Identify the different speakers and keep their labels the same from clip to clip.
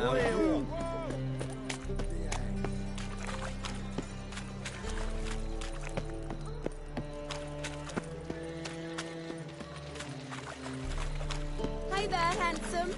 Speaker 1: Hi there, handsome.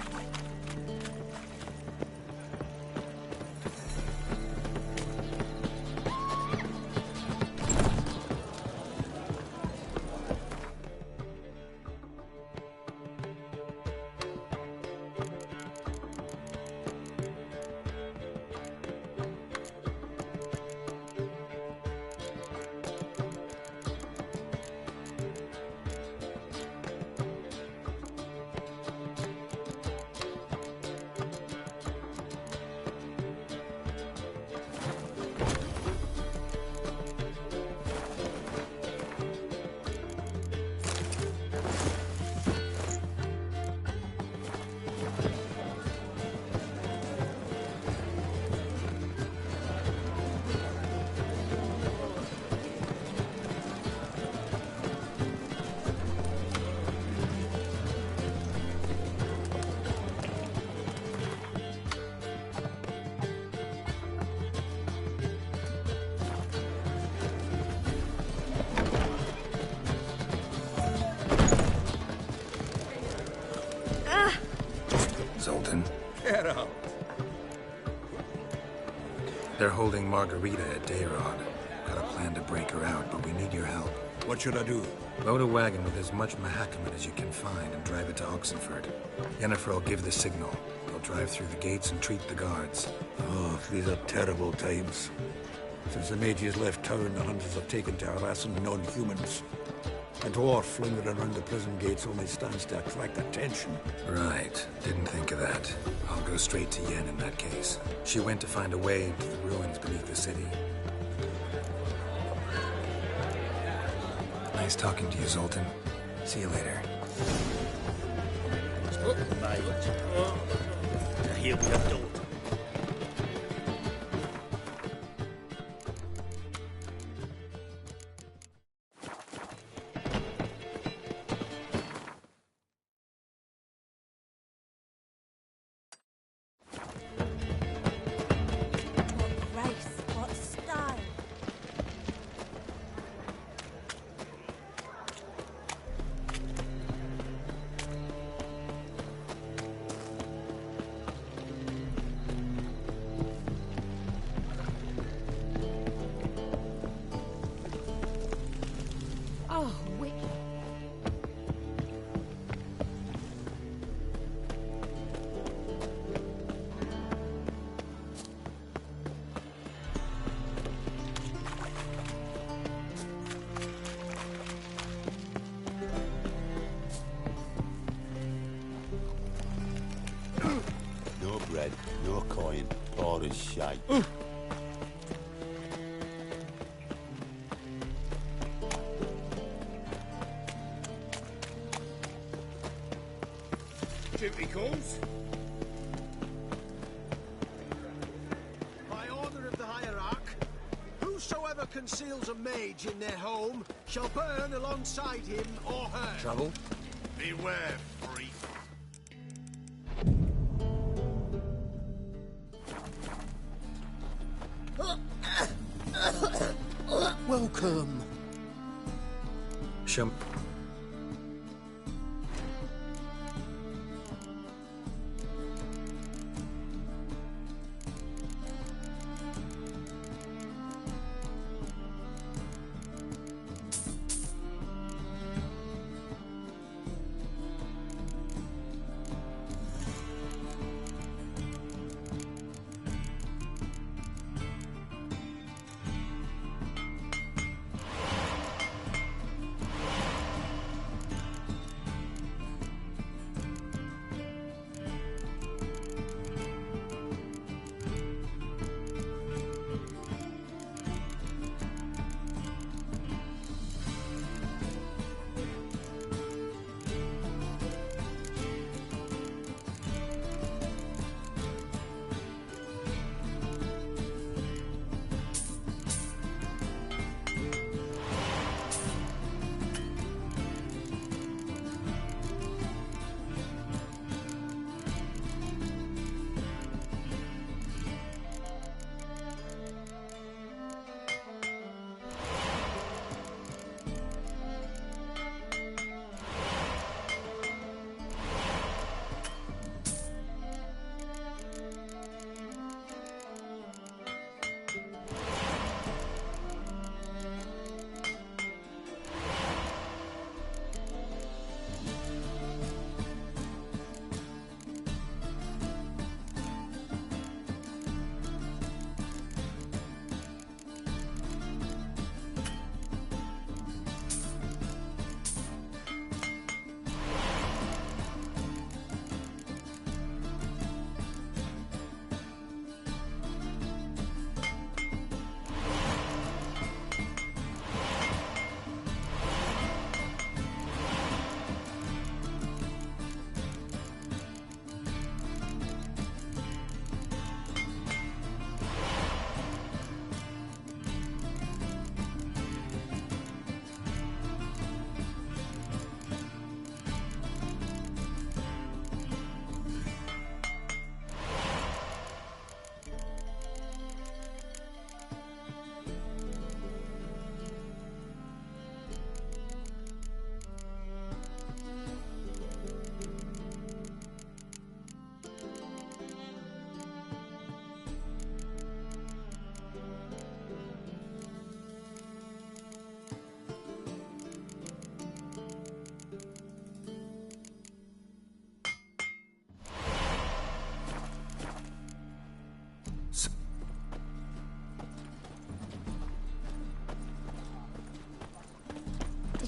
Speaker 2: Zoltan.
Speaker 3: Get out.
Speaker 2: They're holding Margarita at Dayrod. Got a plan to break her out, but we need your help.
Speaker 3: What should I do?
Speaker 2: Load a wagon with as much Mahakaman as you can find and drive it to Oxenford. Yennefer will give the signal. They'll drive through the gates and treat the guards.
Speaker 3: Oh, these are terrible times. Since the mages left town, the hunters have taken to harassing non-humans. A dwarf lingering around the prison gates only stands to attract attention.
Speaker 2: Right. Didn't think of that. I'll go straight to Yen in that case. She went to find a way into the ruins beneath the city. Nice talking to you, Zoltan. See you later.
Speaker 4: Oh, mate. Oh. Here we have done.
Speaker 5: No bread, no coin, all is shite.
Speaker 4: Duty calls.
Speaker 6: By order of the Hierarch, whosoever conceals a mage in their home shall burn alongside him or her.
Speaker 2: Trouble?
Speaker 6: Beware, freak.
Speaker 7: Welcome.
Speaker 2: Show.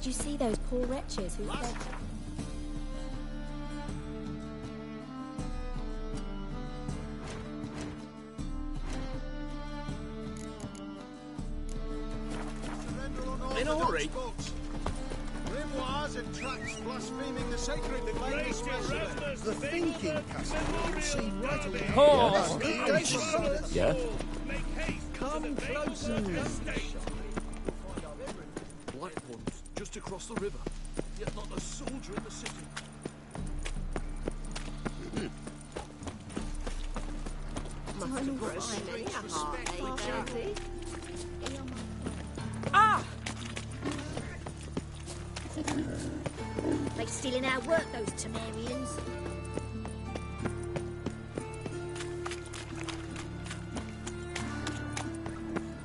Speaker 1: Did you see those poor wretches who fled?
Speaker 6: In a hurry. Grimoires and tracts blaspheming the sacred Gladius Resident.
Speaker 7: The thinking castle will see right away.
Speaker 4: Oh,
Speaker 7: Good day, fellas.
Speaker 5: Yeah?
Speaker 7: Come closer.
Speaker 8: White ones just across the river, yet not a soldier in the city.
Speaker 1: They stealing our work, those Temerians.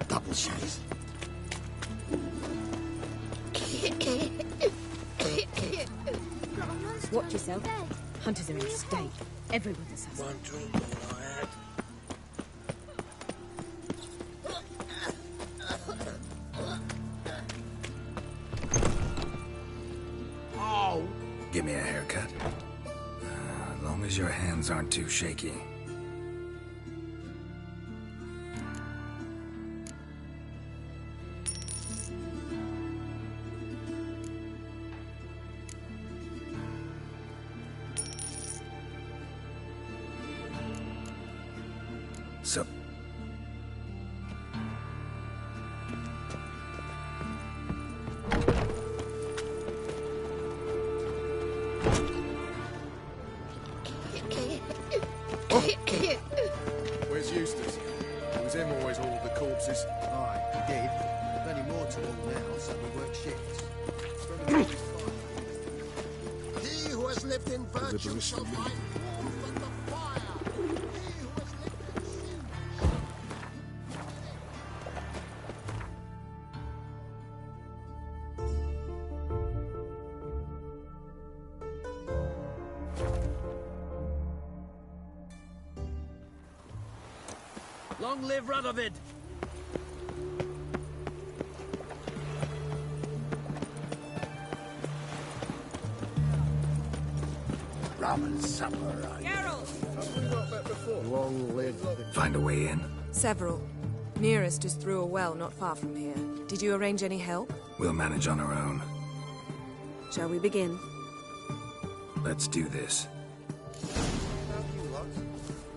Speaker 7: Double shades.
Speaker 9: Watch yourself. Hunters are in state. Everyone's assassin.
Speaker 4: One drink all I had.
Speaker 2: Give me a haircut. As long as your hands aren't too shaky. So...
Speaker 8: Where's Eustace? It was him always all the corpses.
Speaker 7: Aye, he did. Plenty more to all now, so we work shifts.
Speaker 6: He who has lived in virtue shall find warmth at the fire. He who has lived in sin.
Speaker 4: Long live Radovid!
Speaker 5: Ramen supper,
Speaker 7: Long live the...
Speaker 2: Find a way in?
Speaker 10: Several. Nearest is through a well not far from here. Did you arrange any help?
Speaker 2: We'll manage on our own.
Speaker 10: Shall we begin?
Speaker 2: Let's do this.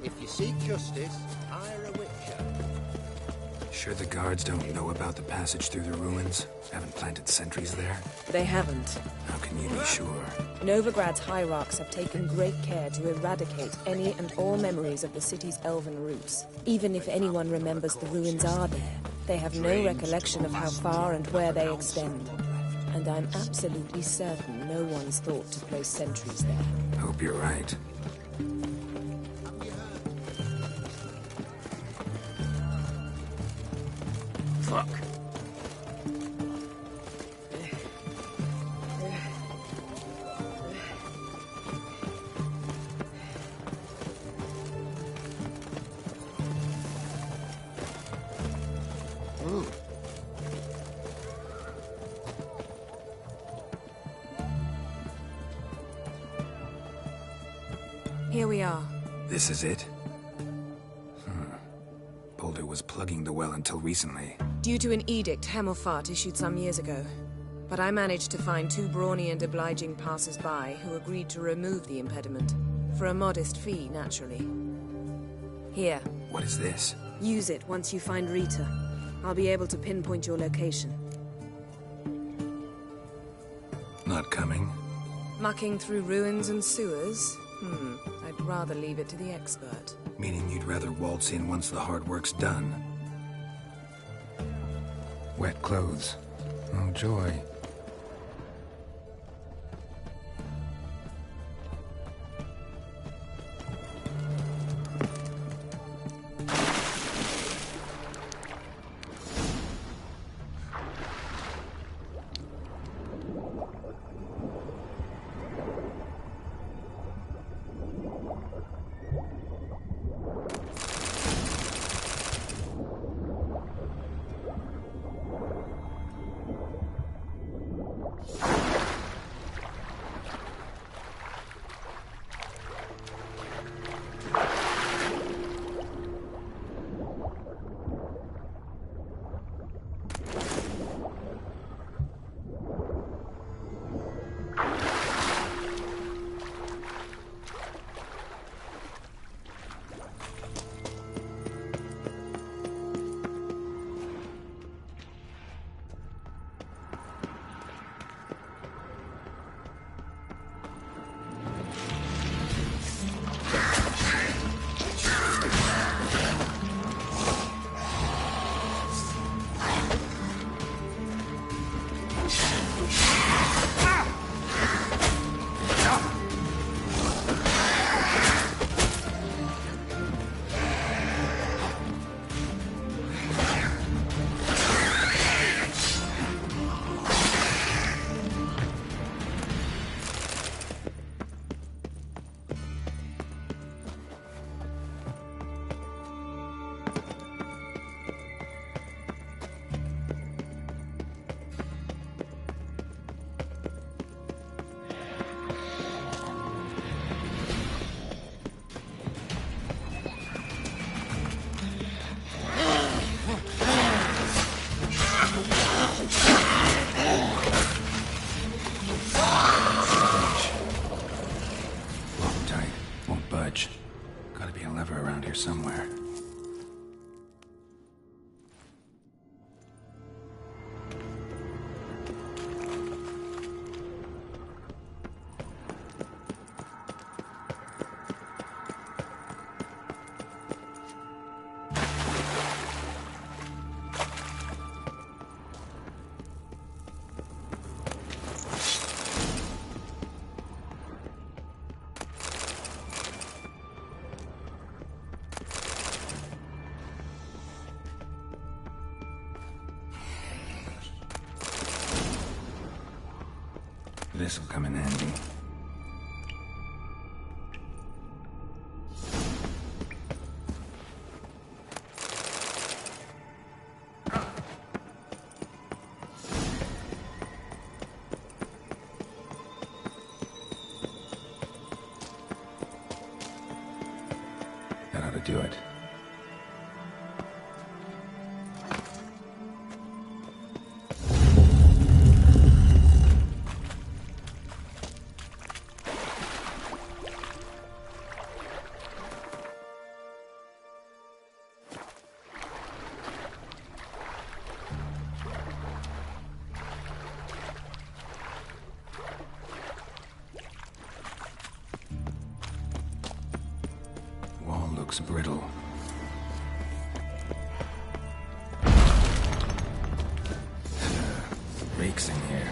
Speaker 7: If you seek justice, hire a witcher.
Speaker 2: Sure the guards don't know about the passage through the ruins? Haven't planted sentries there?
Speaker 10: They haven't.
Speaker 2: How can you be sure?
Speaker 10: Novigrad's hierarchs have taken great care to eradicate any and all memories of the city's elven roots. Even if anyone remembers the ruins are there, they have no recollection of how far and where they extend. And I'm absolutely certain no one's thought to place sentries there.
Speaker 2: Hope you're right.
Speaker 4: Fuck.
Speaker 10: Here we are.
Speaker 2: This is it? Boulder was plugging the well until recently.
Speaker 10: Due to an edict Hemelfart issued some years ago. But I managed to find two brawny and obliging passers-by who agreed to remove the impediment. For a modest fee, naturally. Here,
Speaker 2: What is this?
Speaker 10: use it once you find Rita. I'll be able to pinpoint your location.
Speaker 2: Not coming?
Speaker 10: Mucking through ruins and sewers? I'd rather leave it to the expert.
Speaker 2: Meaning you'd rather waltz in once the hard work's done. Wet clothes. Oh, joy. budge. Gotta be a lever around here somewhere. This'll come in handy. That ought to do it. Looks brittle. Reeks in here.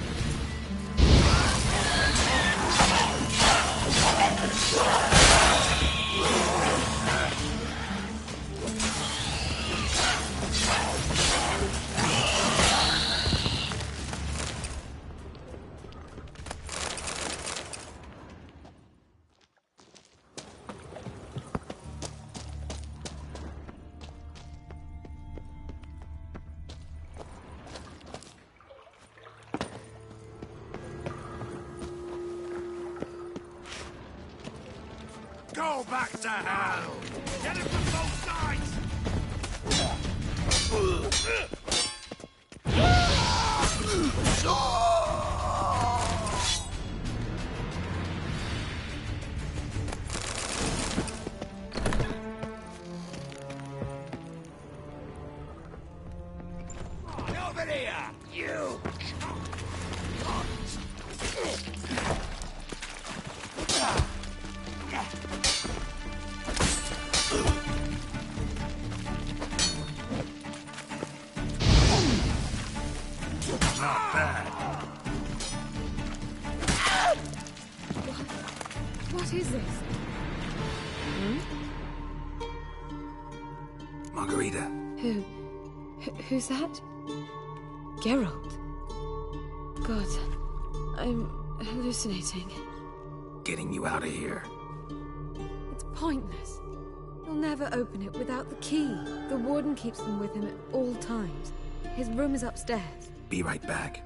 Speaker 6: Go back to hell! Get it from both sides!
Speaker 3: Over here, you!
Speaker 6: Not bad.
Speaker 9: What is this?
Speaker 2: Margarita.
Speaker 9: Who's that? Geralt. God, I'm hallucinating.
Speaker 2: Getting you out of here.
Speaker 9: It's pointless. He'll never open it without the key. The warden keeps them with him at all times. His room is upstairs.
Speaker 2: Be right back.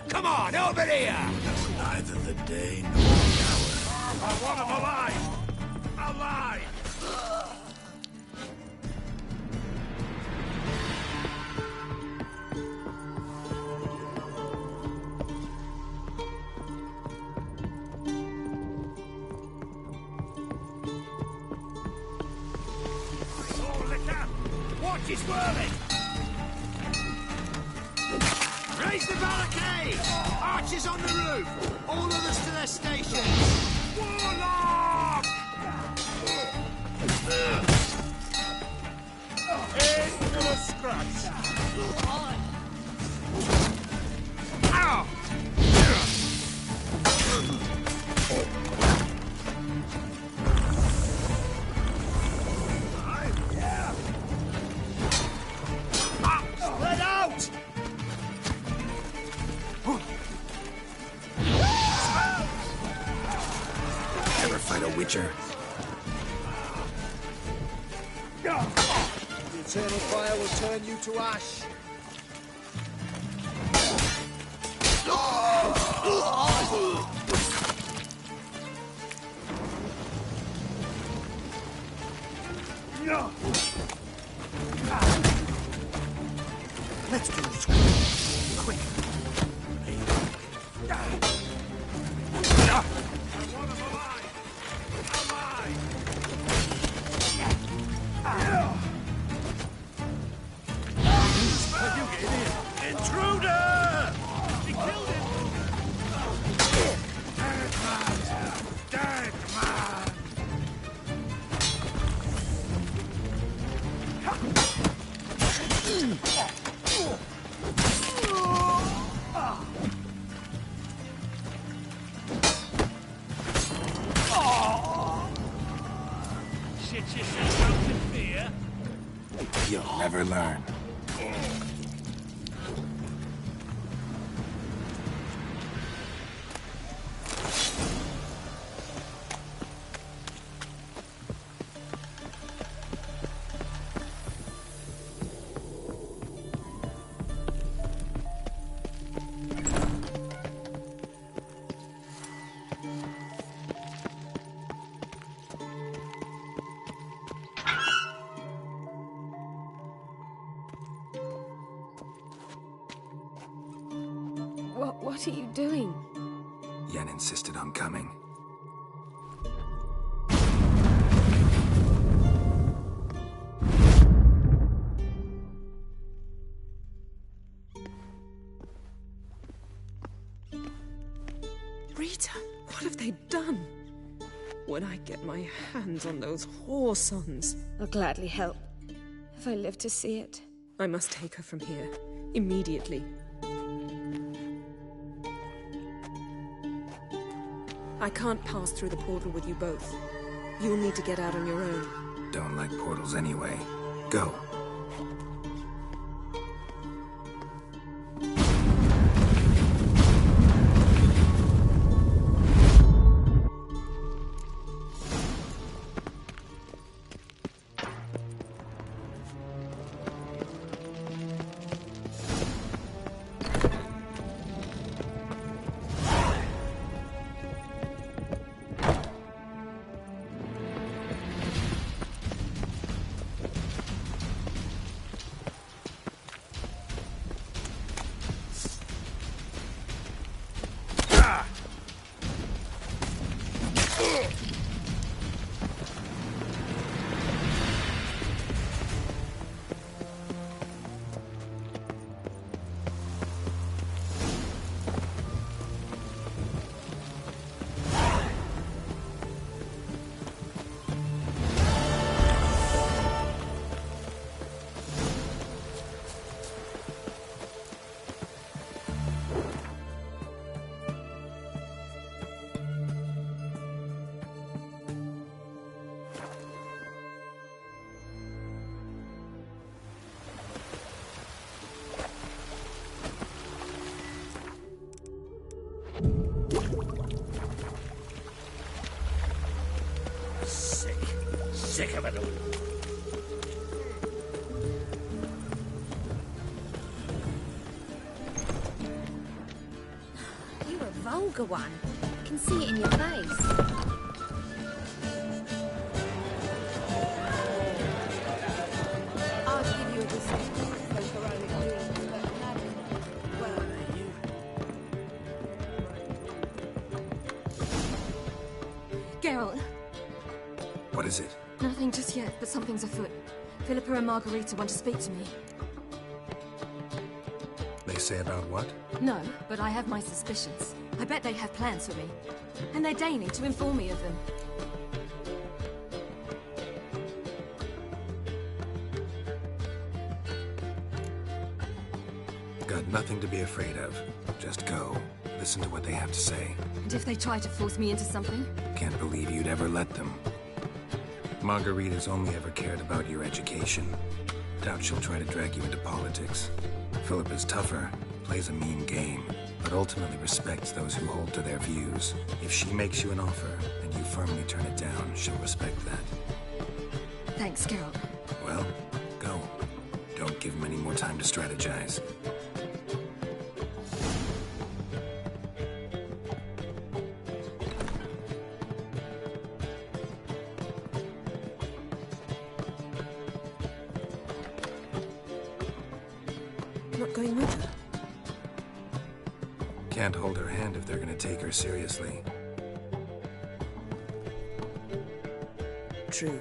Speaker 3: Come on, over here!
Speaker 6: Neither the day nor the hour. I want him alive! Alive! Oh, look out! Watch it swirling! Raise the barricade! Archers on the roof! All others to their stations! Warlock! Here's to a scratch! Ow! Spread out!
Speaker 2: Ever fight a witcher?
Speaker 6: eternal fire will turn you to ash.
Speaker 7: Let's do this quick.
Speaker 6: Intruder! He killed him! Dead man!
Speaker 4: Shit yourself out in fear.
Speaker 2: You'll never learn.
Speaker 9: What are you doing?
Speaker 2: Yen insisted on coming.
Speaker 10: Rita, what have they done? When I get my hands on those whore sons,
Speaker 9: I'll gladly help, if I live to see it.
Speaker 10: I must take her from here, immediately. I can't pass through the portal with you both. You'll need to get out on your own.
Speaker 2: Don't like portals anyway. Go.
Speaker 4: Sick of it all.
Speaker 1: You're a vulgar one. I can see it in your face.
Speaker 9: I'll give you a biscuit. Geralt,
Speaker 2: What is it?
Speaker 9: nothing just yet, but something's afoot. Philippa and Margarita want to speak to me.
Speaker 2: They say about what?
Speaker 9: No, but I have my suspicions. I bet they have plans for me. And they're deigning to inform me of them.
Speaker 2: Got nothing to be afraid of. Just go. Listen to what they have to say.
Speaker 9: And if they try to force me into something?
Speaker 2: Can't believe you'd ever let them. Margarita's only ever cared about your education. Doubt she'll try to drag you into politics. Philippa's tougher, plays a mean game, but ultimately respects those who hold to their views. If she makes you an offer, and you firmly turn it down, she'll respect that.
Speaker 9: Thanks, Geralt.
Speaker 2: Well, go. more time to strategize.
Speaker 10: Not going with her?
Speaker 2: Can't hold her hand if they're gonna take her seriously.
Speaker 10: True.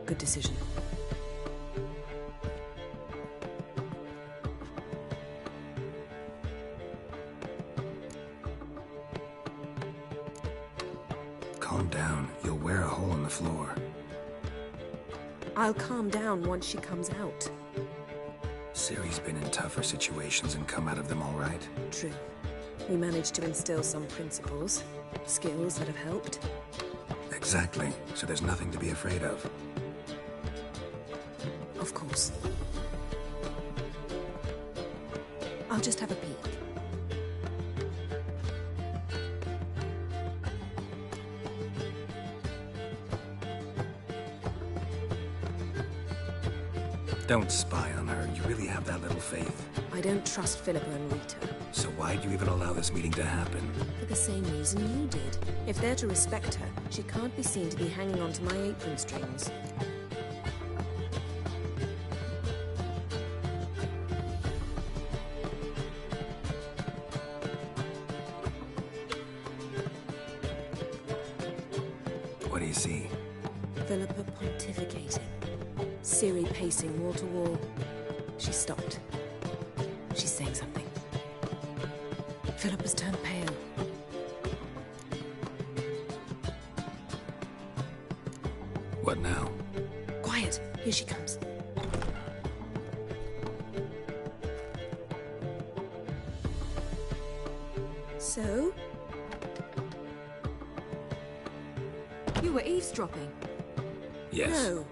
Speaker 10: Good decision.
Speaker 2: Calm down. You'll wear a hole in the floor.
Speaker 10: I'll calm down once she comes out.
Speaker 2: Ciri's been in tougher situations and come out of them all right.
Speaker 10: True. We managed to instill some principles, skills that have helped.
Speaker 2: Exactly. So there's nothing to be afraid of.
Speaker 10: Of course. I'll just have a peek.
Speaker 2: Don't spy on her. You really have that little faith.
Speaker 10: I don't trust Philippa and Rita.
Speaker 2: So why'd you even allow this meeting to happen?
Speaker 10: For the same reason you did. If they're to respect her, she can't be seen to be hanging onto my apron strings.
Speaker 2: What do you see?
Speaker 10: Philippa pontificating. Ciri pacing wall to wall. She stopped. She's saying something. Philippa's turned pale.
Speaker 2: What now?
Speaker 10: Quiet. Here she comes. So?
Speaker 9: You were eavesdropping.
Speaker 2: Yes.
Speaker 10: No.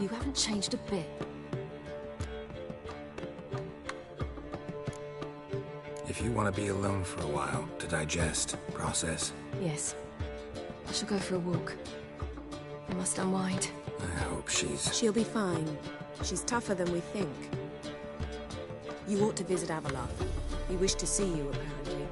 Speaker 9: You haven't changed a bit.
Speaker 2: If you want to be alone for a while, to digest, process,
Speaker 9: Yes. I shall go for a walk. I must unwind.
Speaker 2: I hope she's...
Speaker 10: She'll be fine. She's tougher than we think. You ought to visit Avalon. He wished to see you, apparently.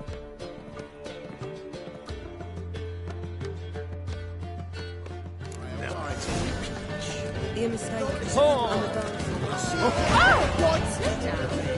Speaker 10: Be a mistake. I'm a dancer.
Speaker 1: Oh! What? Sit down.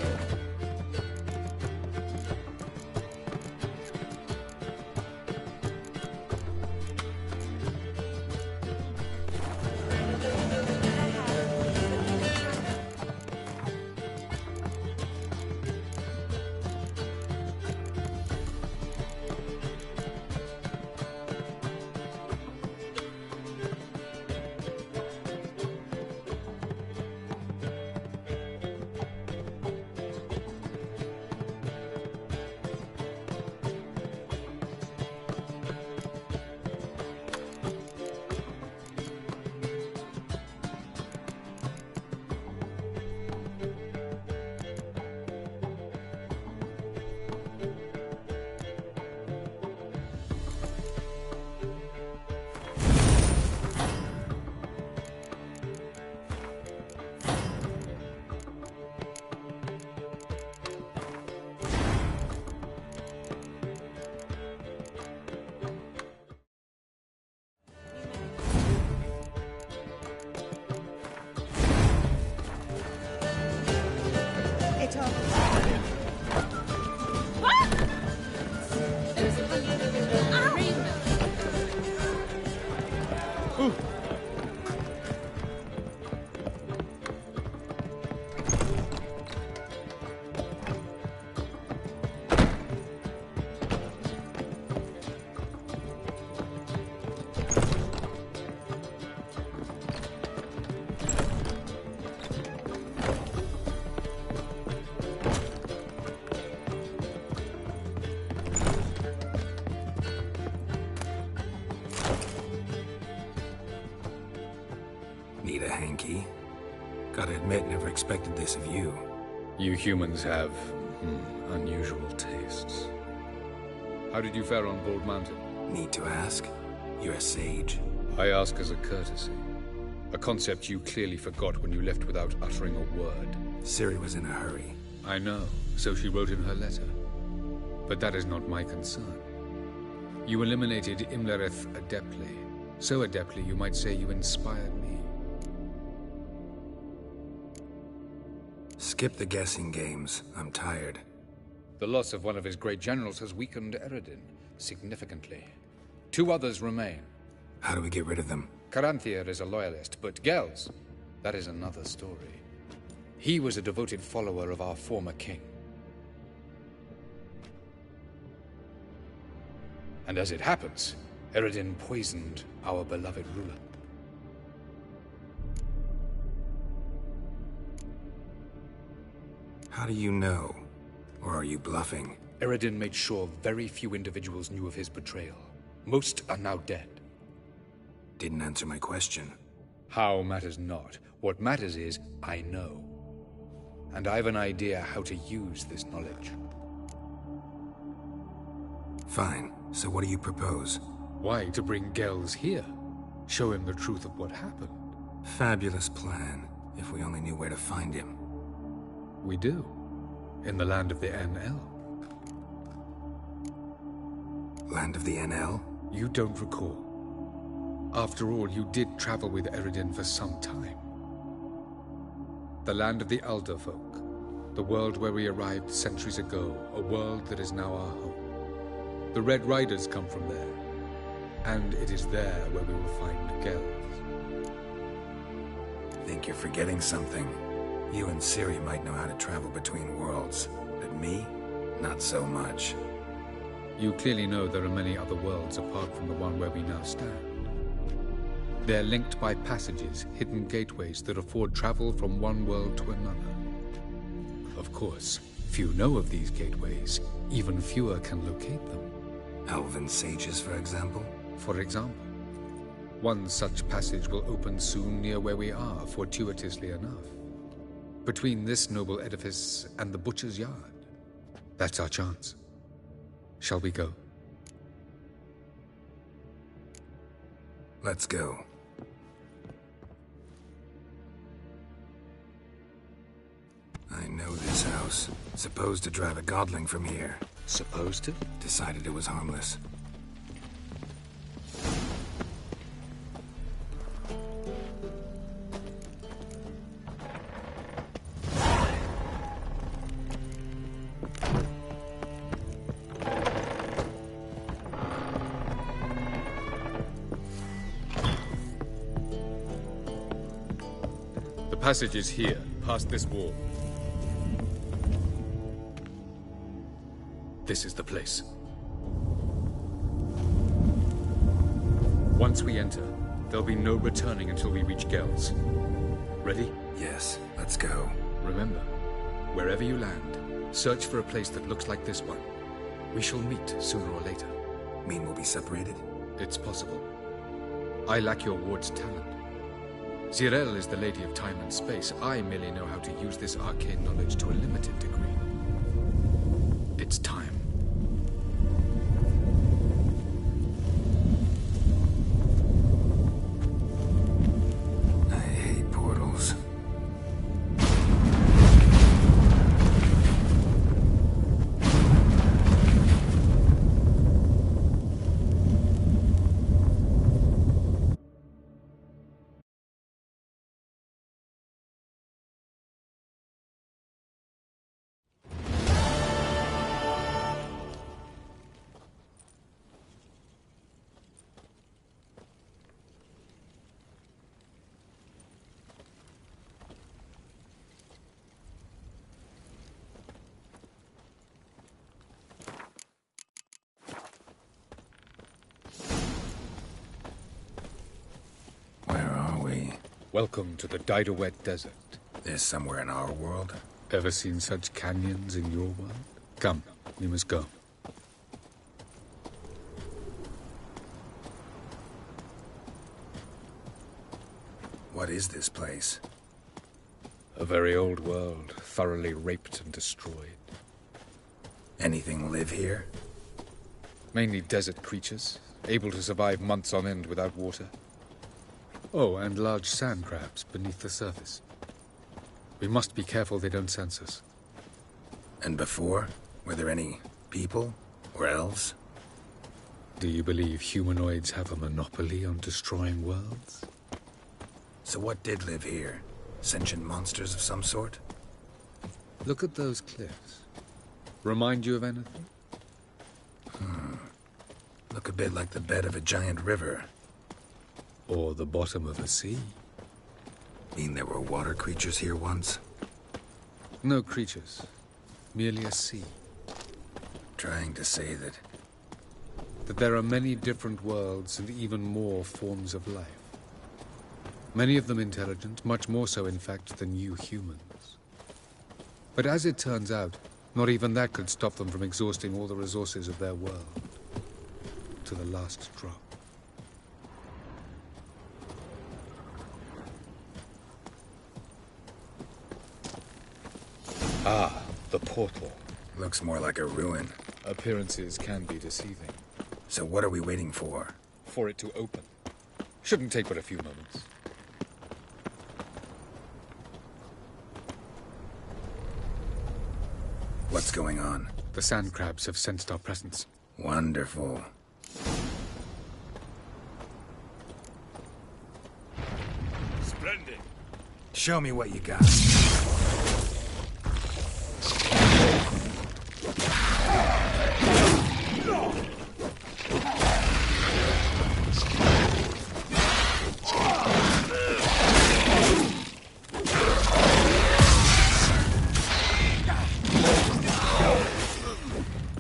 Speaker 2: Need a hanky? Gotta admit, never expected this of you.
Speaker 11: You humans have unusual tastes. How did you fare on Bald Mountain?
Speaker 2: Need to ask? You're a sage.
Speaker 11: I ask as a courtesy. A concept you clearly forgot when you left without uttering a word.
Speaker 2: Ciri was in a hurry.
Speaker 11: I know, so she wrote in her letter. But that is not my concern. You eliminated Imlerith adeptly. So adeptly, you might say you inspired me.
Speaker 2: Skip the guessing games. I'm tired.
Speaker 11: The loss of one of his great generals has weakened Eredin significantly. 2 others remain.
Speaker 2: How do we get rid of them?
Speaker 11: Caranthir is a loyalist, but Gels, that is another story. He was a devoted follower of our former king. And as it happens, Eredin poisoned our beloved ruler.
Speaker 2: How do you know? Or are you bluffing?
Speaker 11: Eredin made sure very few individuals knew of his betrayal. Most are now dead.
Speaker 2: Didn't answer my question.
Speaker 11: How matters not. What matters is, I know. And I have an idea how to use this knowledge.
Speaker 2: Fine. So what do you propose?
Speaker 11: Why, to bring Gels here. Show him the truth of what happened.
Speaker 2: Fabulous plan, if we only knew where to find him.
Speaker 11: We do. In the land of the NL.
Speaker 2: Land of the NL?
Speaker 11: You don't recall. After all, you did travel with Eredin for some time. The land of the Alderfolk. The world where we arrived centuries ago. A world that is now our home. The Red Riders come from there. And it is there where we will find Gels.
Speaker 2: Think you're forgetting something. You and Ciri might know how to travel between worlds, but me? Not so much.
Speaker 11: You clearly know there are many other worlds apart from the one where we now stand. They're linked by passages, hidden gateways that afford travel from one world to another. Of course, few know of these gateways. Even fewer can locate them.
Speaker 2: Elven sages, for example?
Speaker 11: For example. One such passage will open soon near where we are, fortuitously enough. Between this noble edifice and the butcher's yard. That's our chance. Shall we go?
Speaker 2: Let's go. I know this house. Supposed to drive a godling from here.
Speaker 11: Supposed to?
Speaker 2: Decided it was harmless.
Speaker 11: The passage is here, past this wall. This is the place. Once we enter, there'll be no returning until we reach Gels. Ready?
Speaker 2: Yes, let's go.
Speaker 11: Remember, wherever you land, search for a place that looks like this one. We shall meet sooner or later.
Speaker 2: Mean we'll be separated?
Speaker 11: It's possible. I lack your ward's talent. Zirel is the lady of time and space. I merely know how to use this arcane knowledge to a limited degree. It's time.
Speaker 2: I hate portals.
Speaker 11: Welcome to the Didowet Desert.
Speaker 2: There's somewhere in our world?
Speaker 11: Ever seen such canyons in your world? Come, we must go.
Speaker 2: What is this place?
Speaker 11: A very old world, thoroughly raped and destroyed.
Speaker 2: Anything live here?
Speaker 11: Mainly desert creatures, able to survive months on end without water. Oh, and large sand crabs beneath the surface. We must be careful they don't sense us.
Speaker 2: And before? Were there any people? Or elves?
Speaker 11: Do you believe humanoids have a monopoly on destroying worlds?
Speaker 2: So what did live here? Sentient monsters of some sort?
Speaker 11: Look at those cliffs. Remind you of anything?
Speaker 2: Look a bit like the bed of a giant river.
Speaker 11: Or the bottom of a sea.
Speaker 2: Mean there were water creatures here once?
Speaker 11: No creatures. Merely a sea.
Speaker 2: Trying to say that...
Speaker 11: That there are many different worlds and even more forms of life. Many of them intelligent, much more so in fact than you humans. But as it turns out, not even that could stop them from exhausting all the resources of their world. To the last drop. Ah, the portal.
Speaker 2: Looks more like a ruin.
Speaker 11: Appearances can be deceiving.
Speaker 2: So what are we waiting for?
Speaker 11: For it to open. Shouldn't take but a few moments.
Speaker 2: What's going on?
Speaker 11: The sand crabs have sensed our presence.
Speaker 2: Wonderful.
Speaker 8: Splendid.
Speaker 2: Show me what you got.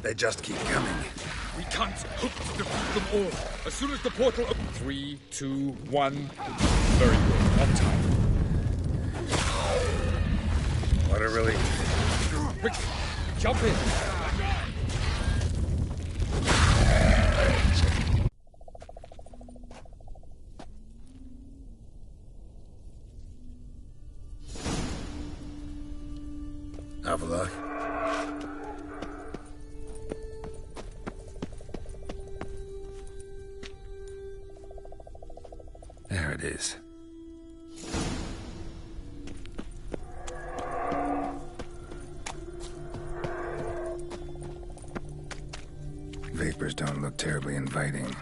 Speaker 2: They just keep coming.
Speaker 11: We can't hope to defeat them all. As soon as the portal opens. 3, 2, 1. Very good. On time.
Speaker 2: What a relief.
Speaker 11: Quick, jump in.
Speaker 2: Avila. There it is. Vapors don't look terribly inviting.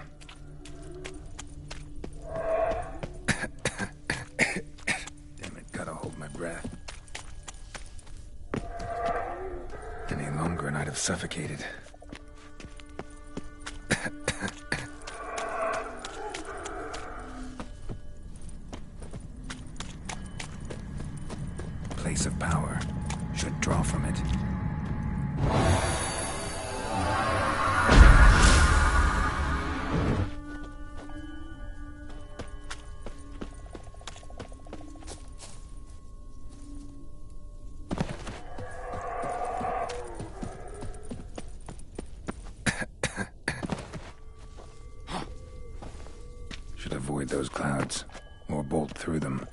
Speaker 2: Damn it, gotta hold my breath. Any longer and I'd have suffocated. Place of power. Should draw from it. Should avoid those clouds, or bolt through them.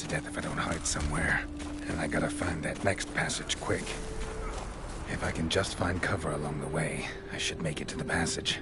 Speaker 2: To death if I don't hide somewhere. And I gotta find that next passage quick. If I can just find cover along the way, I should make it to the passage.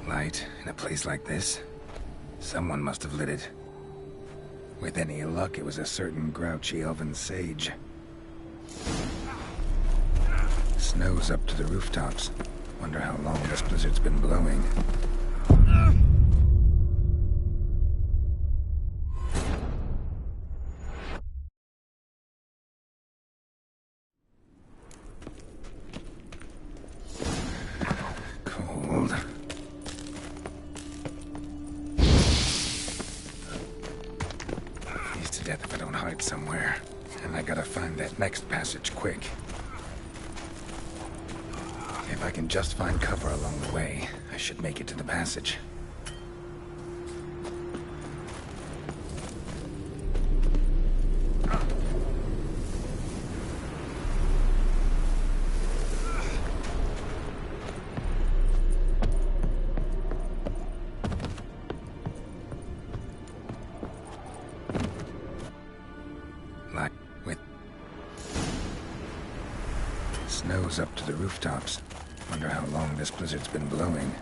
Speaker 2: Light in a place like this? Someone must have lit it. With any luck, it was a certain grouchy elven sage. Snow's up to the rooftops. Wonder how long this blizzard's been blowing. Cold. Freeze to death if I don't hide somewhere. And I gotta find that next passage quick. If I can just find cover along the way, I should make it to the passage. Snow's up to the rooftops. Wonder how long this blizzard's been blowing.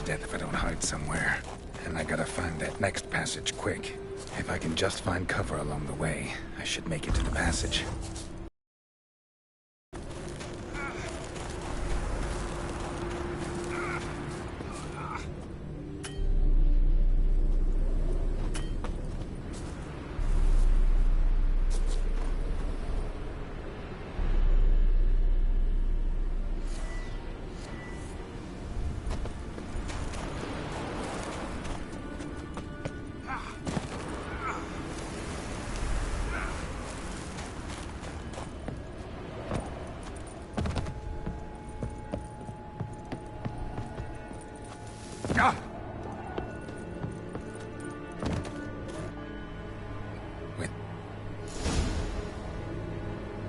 Speaker 2: Death if I don't hide somewhere. And I gotta find that next passage quick. If I can just find cover along the way, I should make it to the passage.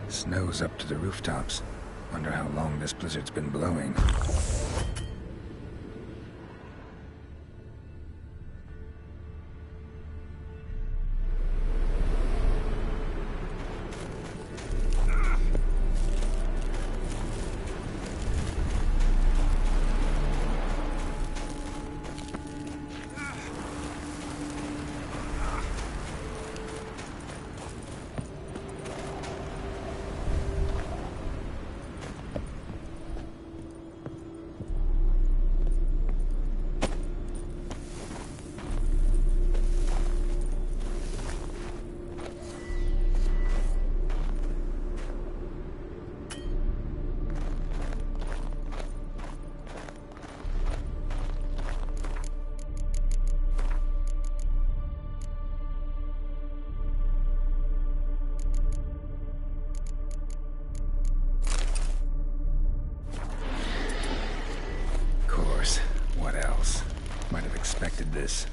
Speaker 2: Snow's up to the rooftops. Wonder how long this blizzard's been blowing. expected this.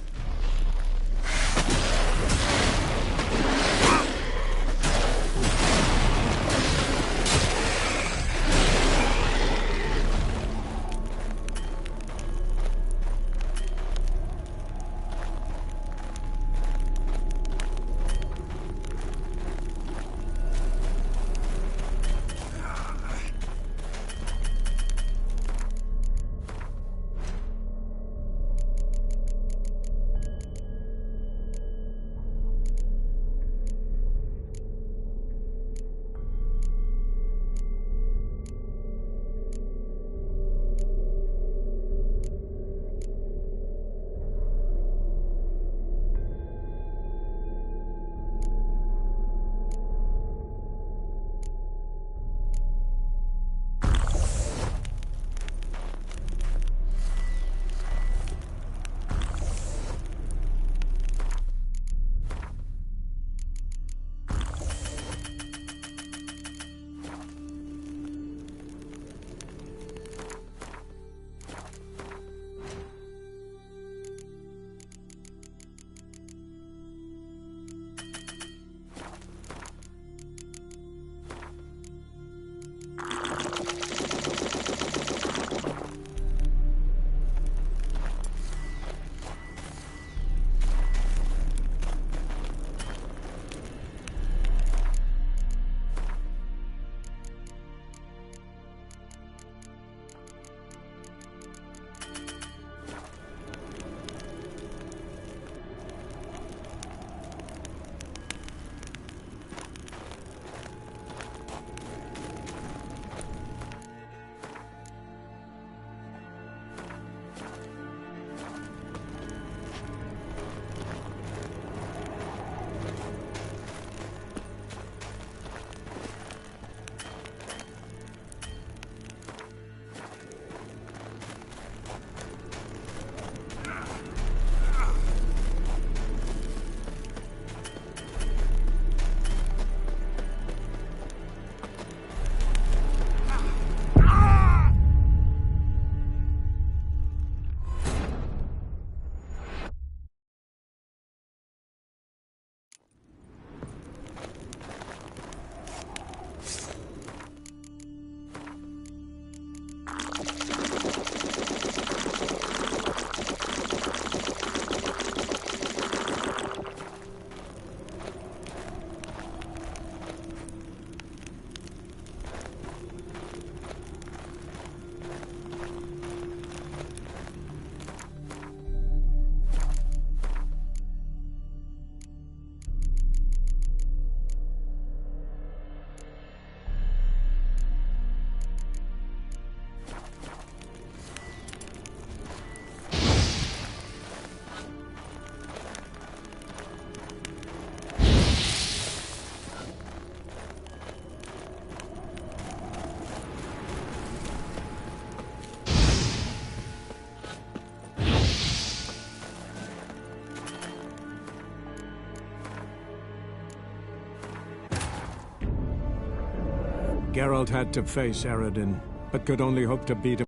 Speaker 12: Geralt had to face Eredin, but could only hope to beat him.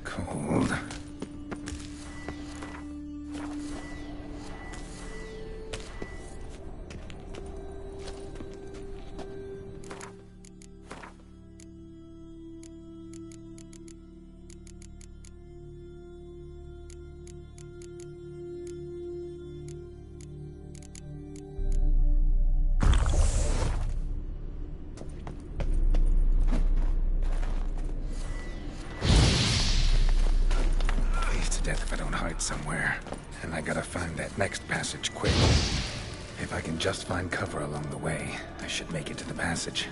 Speaker 2: Cold. Death if I don't hide somewhere. And I gotta find that next passage quick. If I can just find cover along the way, I should make it to the passage.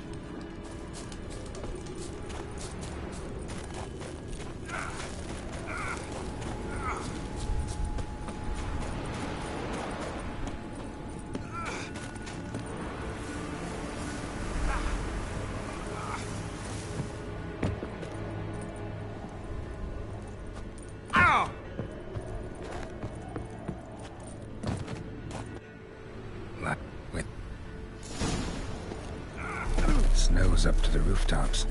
Speaker 2: Snow's up to the rooftops.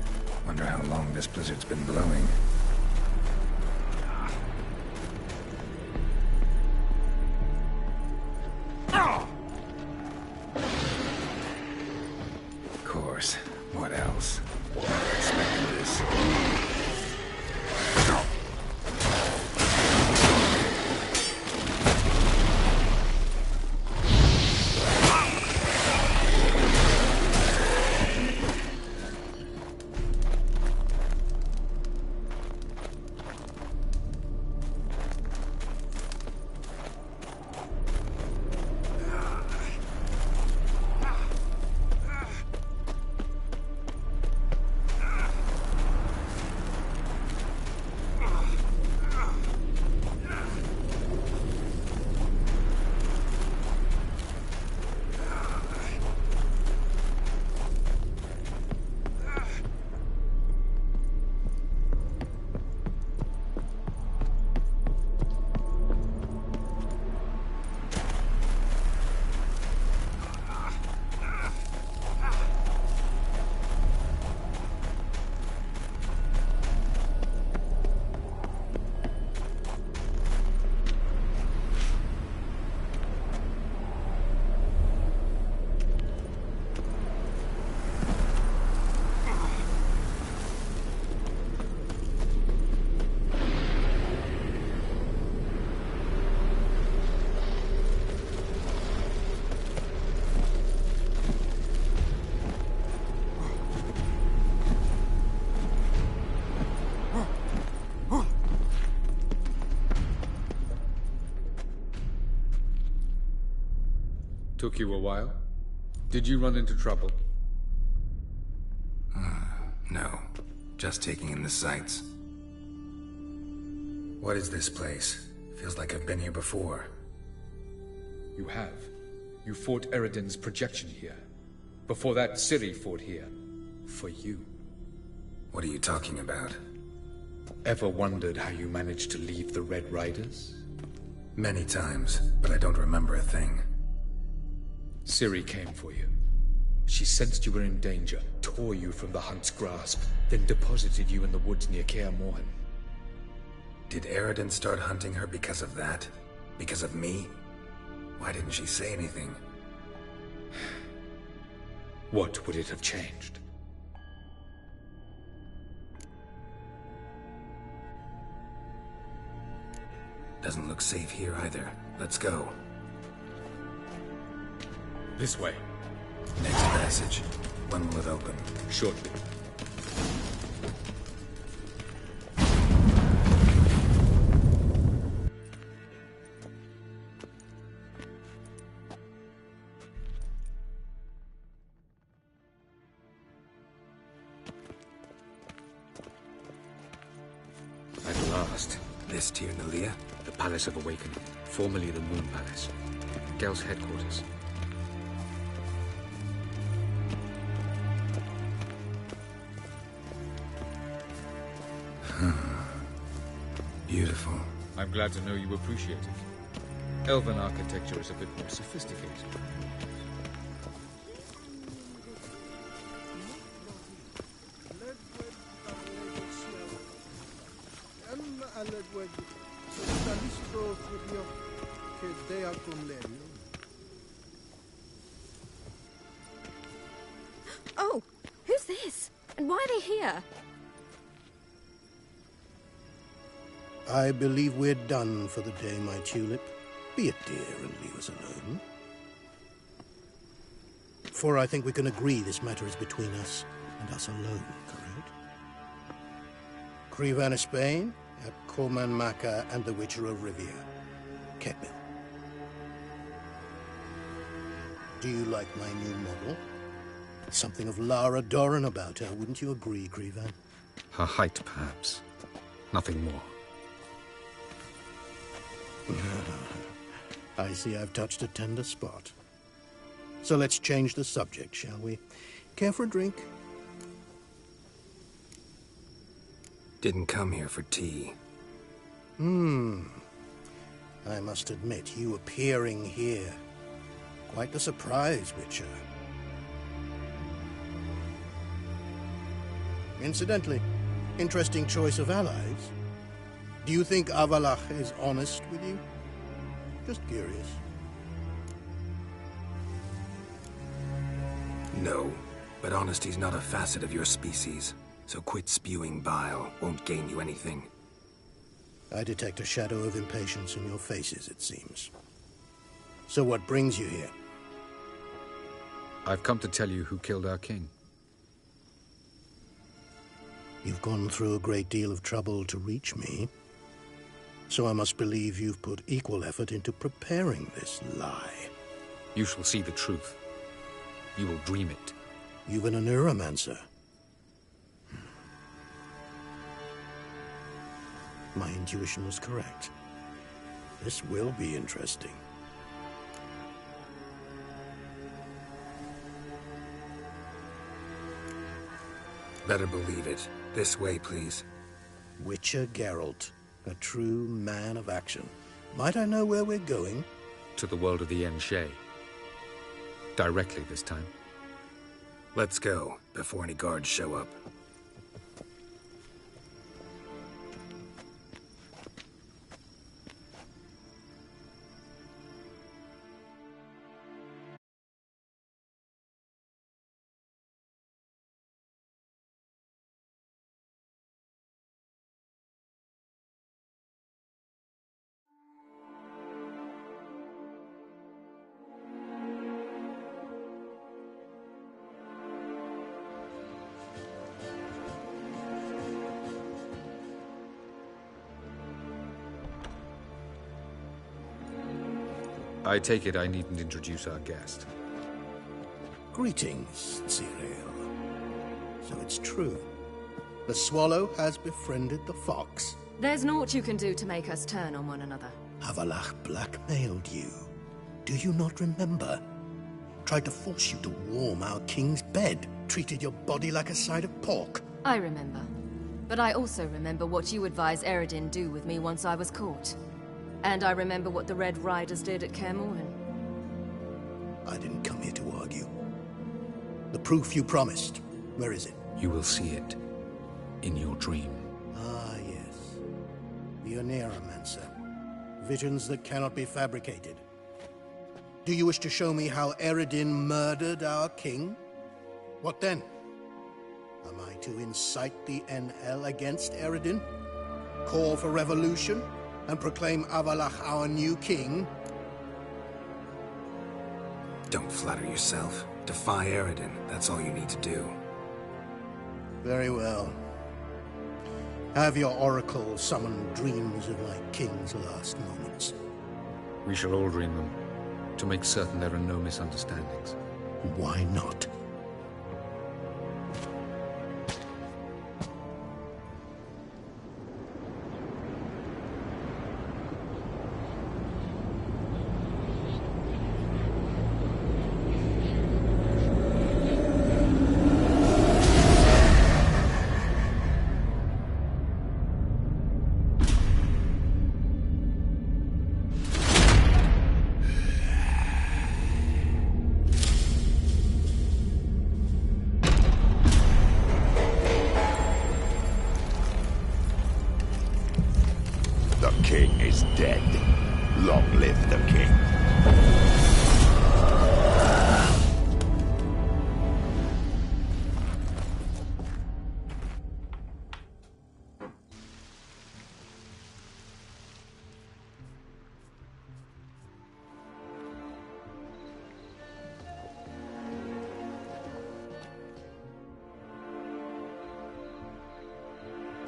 Speaker 2: Wonder how long this blizzard's been blowing. What else? I expected this.
Speaker 11: Took you a while? Did you run into trouble?
Speaker 2: No. Just taking in the sights. What is this place? Feels like I've been here before.
Speaker 11: You have. You fought Eredin's projection here. Before that, Ciri fought here. For you.
Speaker 2: What are you talking about?
Speaker 11: Ever wondered how you managed to leave the Red Riders?
Speaker 2: Many times, but I don't remember a thing.
Speaker 11: Ciri came for you. She sensed you were in danger, tore you from the Hunt's grasp, then deposited you in the woods near Kaer Morhen.
Speaker 2: Did Eredin start hunting her because of that? Because of me? Why didn't she say anything?
Speaker 11: What would it have changed?
Speaker 2: Doesn't look safe here either. Let's go.
Speaker 11: This way.
Speaker 2: Next passage. When will it open?
Speaker 11: Shortly. At last.
Speaker 2: This Tyr Nalia?
Speaker 11: The Palace of Awakening, formerly the Moon Palace. Gel's headquarters.
Speaker 2: Beautiful.
Speaker 11: I'm glad to know you appreciate it. Elven architecture is a bit more sophisticated.
Speaker 9: Oh, who's this? And why are they here?
Speaker 7: I believe we're done for the day, my tulip. Be a dear and leave us alone. For I think we can agree this matter is between us and us alone, correct? Krivan of Spain, at Corman Maca and the Witcher of Rivia. Keppel. Do you like my new model? Something of Lara Doran about her, wouldn't you agree, Krivan?
Speaker 11: Her height, perhaps. Nothing more.
Speaker 7: I see I've touched a tender spot. So let's change the subject, shall we? Care for a drink?
Speaker 2: Didn't come here for tea.
Speaker 7: I must admit, you appearing here. Quite the surprise, Witcher. Incidentally, interesting choice of allies. Do you think Avallac'h is honest with you? Just curious.
Speaker 2: No. But honesty's not a facet of your species, so quit spewing bile. Won't gain you anything.
Speaker 7: I detect a shadow of impatience in your faces, it seems. So what brings you here?
Speaker 11: I've come to tell you who killed our king.
Speaker 7: You've gone through a great deal of trouble to reach me, so I must believe you've put equal effort into preparing this lie.
Speaker 11: You shall see the truth. You will dream it.
Speaker 7: You've been a neuromancer. My intuition was correct. This will be interesting.
Speaker 2: Better believe it. This way, please.
Speaker 7: Witcher Geralt, a true man of action. Might I know where we're going?
Speaker 11: To the world of the Yen Shay. Directly this time.
Speaker 2: Let's go, before any guards show up.
Speaker 11: I take it I needn't introduce our guest.
Speaker 7: Greetings, Cyril. So it's true. The swallow has befriended the fox.
Speaker 13: There's naught you can do to make us turn on one another.
Speaker 7: Avallac'h blackmailed you. Do you not remember? Tried to force you to warm our king's bed. Treated your body like a side of pork.
Speaker 13: I remember. But I also remember what you advised Eredin do with me once I was caught. And I remember what the Red Riders did at Kaer Morhen.
Speaker 7: I didn't come here to argue. The proof you promised, where is it?
Speaker 11: You will see it. In your dream.
Speaker 7: Ah, yes. The Oneiromancer. Visions that cannot be fabricated. Do you wish to show me how Eredin murdered our king? What then? Am I to incite the NL against Eredin? Call for revolution? And proclaim Avallac'h our new king?
Speaker 2: Don't flatter yourself. Defy Eredin. That's all you need to do.
Speaker 7: Very well. Have your oracle summon dreams of my king's last moments.
Speaker 11: We shall all dream them, to make certain there are no misunderstandings.
Speaker 7: Why not?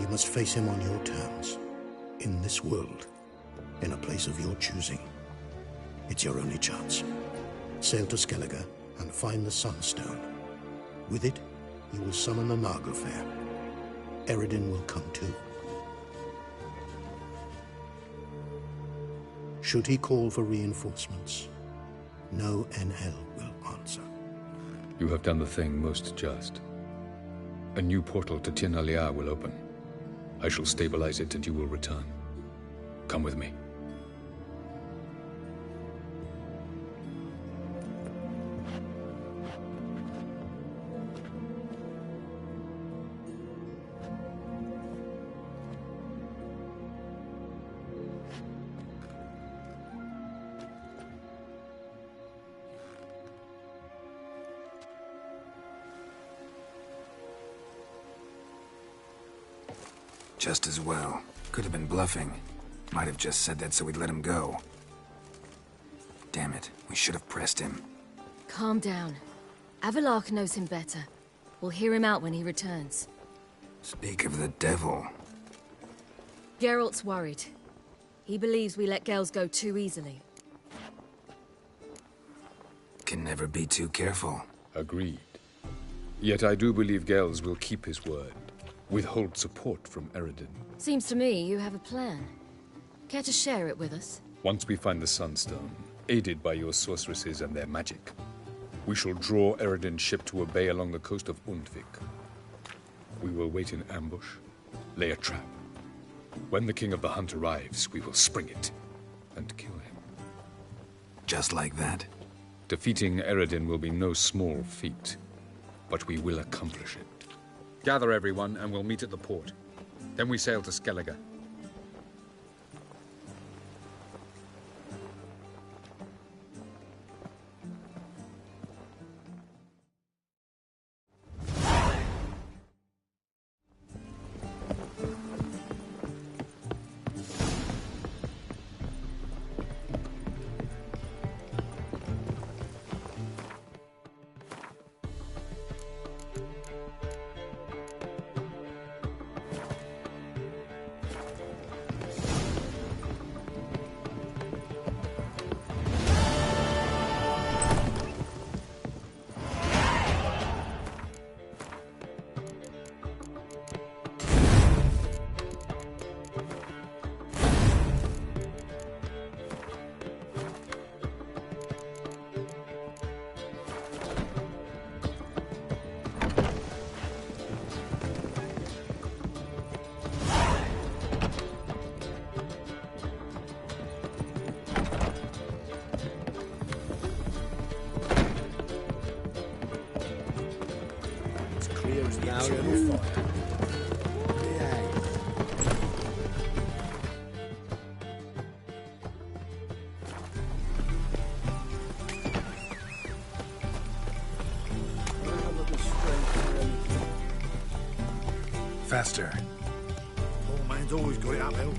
Speaker 7: You must face him on your terms. In this world. In a place of your choosing. It's your only chance. Sail to Skellige and find the Sunstone. With it, you will summon the Naglfar. Eredin will come too. Should he call for reinforcements, no NL will answer.
Speaker 11: You have done the thing most just. A new portal to Tir na Liar will open. I shall stabilize it and you will return. Come with me.
Speaker 2: Just as well. Could have been bluffing. Might have just said that so we'd let him go. Damn it, we should have pressed him.
Speaker 13: Calm down. Avalark knows him better. We'll hear him out when he returns.
Speaker 2: Speak of the devil.
Speaker 13: Geralt's worried. He believes we let Gels go too easily.
Speaker 2: Can never be too careful.
Speaker 11: Agreed. Yet I do believe Gels will keep his word. Withhold support from Eredin.
Speaker 13: Seems to me you have a plan. Care to share it with us?
Speaker 11: Once we find the Sunstone, aided by your sorceresses and their magic, we shall draw Eredin's ship to a bay along the coast of Undvik. We will wait in ambush, lay a trap. When the King of the Hunt arrives, we will spring it and kill him.
Speaker 2: Just like that?
Speaker 11: Defeating Eredin will be no small feat, but we will accomplish it. Gather everyone, and we'll meet at the port. Then we sail to Skellige.
Speaker 3: Now you're fire.
Speaker 2: Faster.
Speaker 3: Old man's always got it uphill.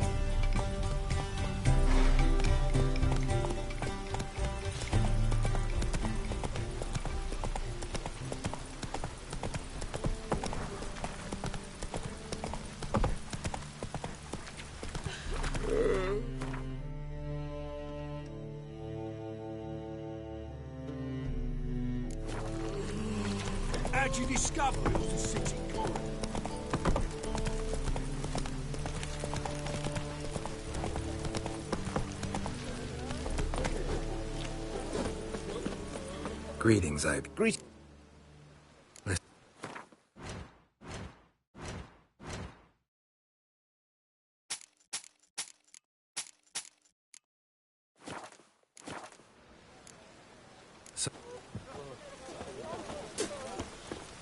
Speaker 3: How'd you discover it was a city guard?
Speaker 2: Greetings,
Speaker 3: Greet.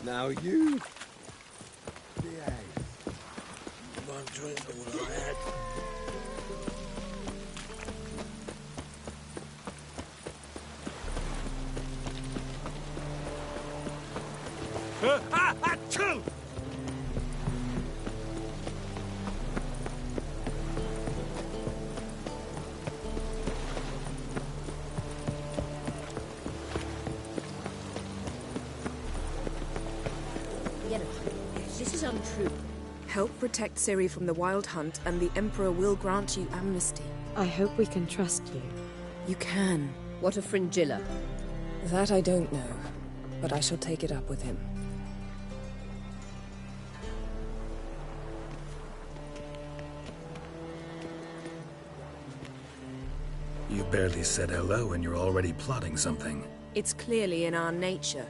Speaker 3: Now you behave. One drink all I had. Achoo!
Speaker 1: This is untrue.
Speaker 10: Help protect Ciri from the Wild Hunt, and the Emperor will grant you amnesty.
Speaker 9: I hope we can trust you.
Speaker 10: You can.
Speaker 1: What of Fringilla?
Speaker 10: That I don't know, but I shall take it up with him.
Speaker 2: You barely said hello and you're already plotting something.
Speaker 10: It's clearly in our nature.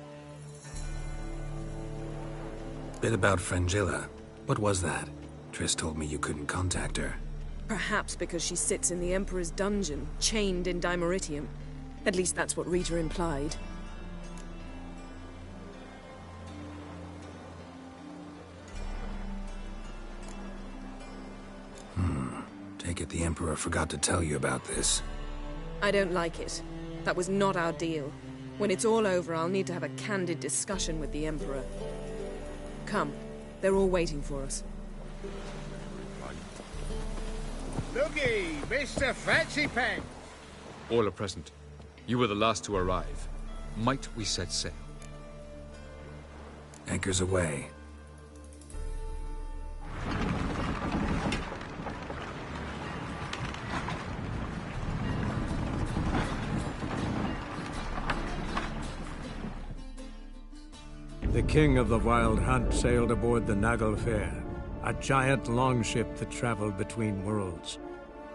Speaker 2: Bit about Fringilla. What was that? Triss told me you couldn't contact her.
Speaker 10: Perhaps because she sits in the Emperor's dungeon, chained in Dimeritium. At least that's what Rita implied.
Speaker 2: Take it the Emperor forgot to tell you about this.
Speaker 10: I don't like it. That was not our deal. When it's all over, I'll need to have a candid discussion with the Emperor. Come. They're all waiting for us.
Speaker 14: Looky, Mr. Fancy Pants.
Speaker 11: All are present. You were the last to arrive. Might we set sail?
Speaker 2: Anchors away.
Speaker 12: The king of the Wild Hunt sailed aboard the Naglfar, a giant longship that traveled between worlds.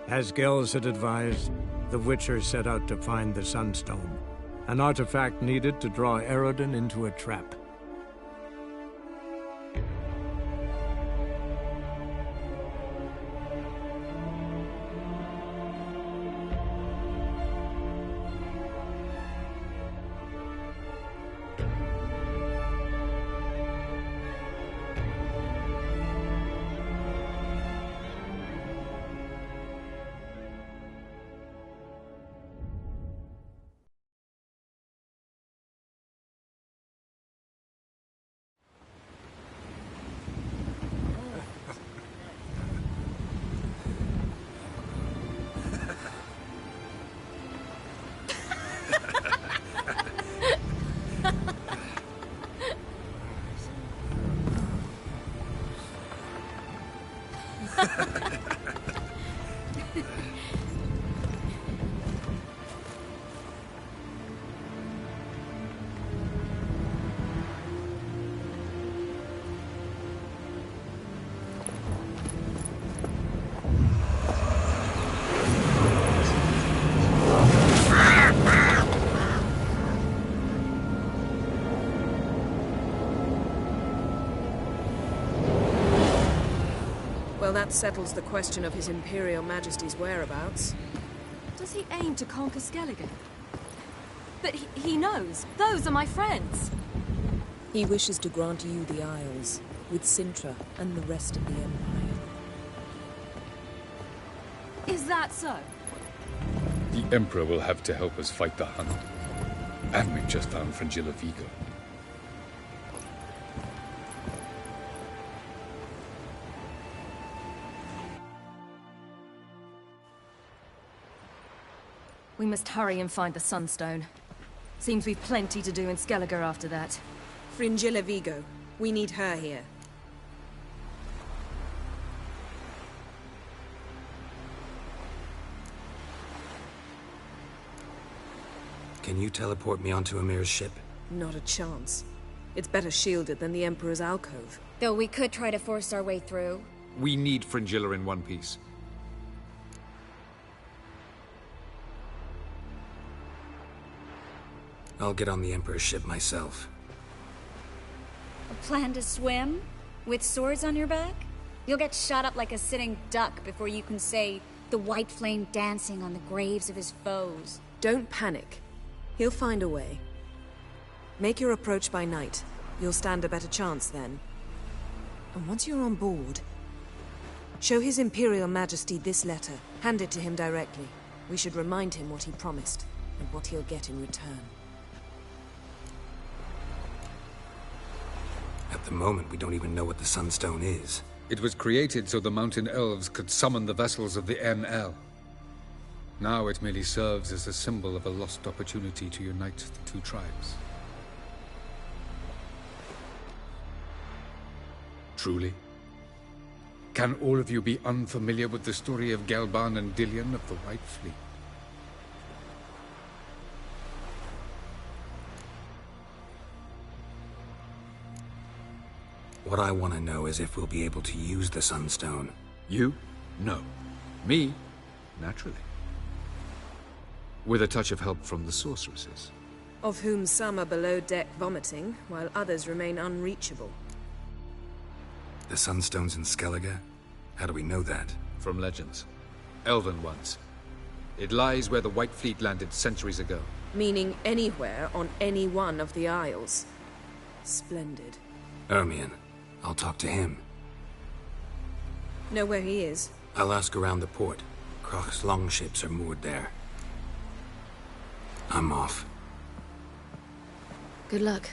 Speaker 12: As Gels had advised, the Witcher set out to find the Sunstone, an artifact needed to draw Eredin into a trap.
Speaker 10: Well, that settles the question of His Imperial Majesty's whereabouts.
Speaker 13: Does he aim to conquer Skellige? But he knows. Those are my friends.
Speaker 10: He wishes to grant you the Isles, with Sintra and the rest of the Empire.
Speaker 13: Is that so?
Speaker 11: The Emperor will have to help us fight the Hunt. And we've just found Fringilla Vigo.
Speaker 13: We must hurry and find the Sunstone. Seems we've plenty to do in Skellige after that.
Speaker 10: Fringilla Vigo. We need her here.
Speaker 2: Can you teleport me onto Amir's ship?
Speaker 10: Not a chance. It's better shielded than the Emperor's alcove.
Speaker 1: Though we could try to force our way through.
Speaker 11: We need Fringilla in one piece.
Speaker 2: I'll get on the Emperor's ship myself.
Speaker 1: A plan to swim? With swords on your back? You'll get shot up like a sitting duck before you can say, the white flame dancing on the graves of his foes.
Speaker 10: Don't panic. He'll find a way. Make your approach by night. You'll stand a better chance then. And once you're on board, show His Imperial Majesty this letter. Hand it to him directly. We should remind him what he promised, and what he'll get in return.
Speaker 2: At the moment, we don't even know what the Sunstone is.
Speaker 11: It was created so the Mountain Elves could summon the vessels of the ML. Now it merely serves as a symbol of a lost opportunity to unite the two tribes. Truly? Can all of you be unfamiliar with the story of Gelban and Dillion of the White Fleet?
Speaker 2: What I want to know is if we'll be able to use the Sunstone.
Speaker 11: You? No. Me? Naturally. With a touch of help from the sorceresses.
Speaker 10: Of whom some are below deck vomiting, while others remain unreachable.
Speaker 2: The Sunstone's in Skellige? How do we know that?
Speaker 11: From legends. Elven ones. It lies where the White Fleet landed centuries ago.
Speaker 10: Meaning anywhere on any one of the Isles. Splendid.
Speaker 2: Ermion. I'll talk to him.
Speaker 10: Know where he is?
Speaker 2: I'll ask around the port. Croc's longships are moored there. I'm off.
Speaker 13: Good luck.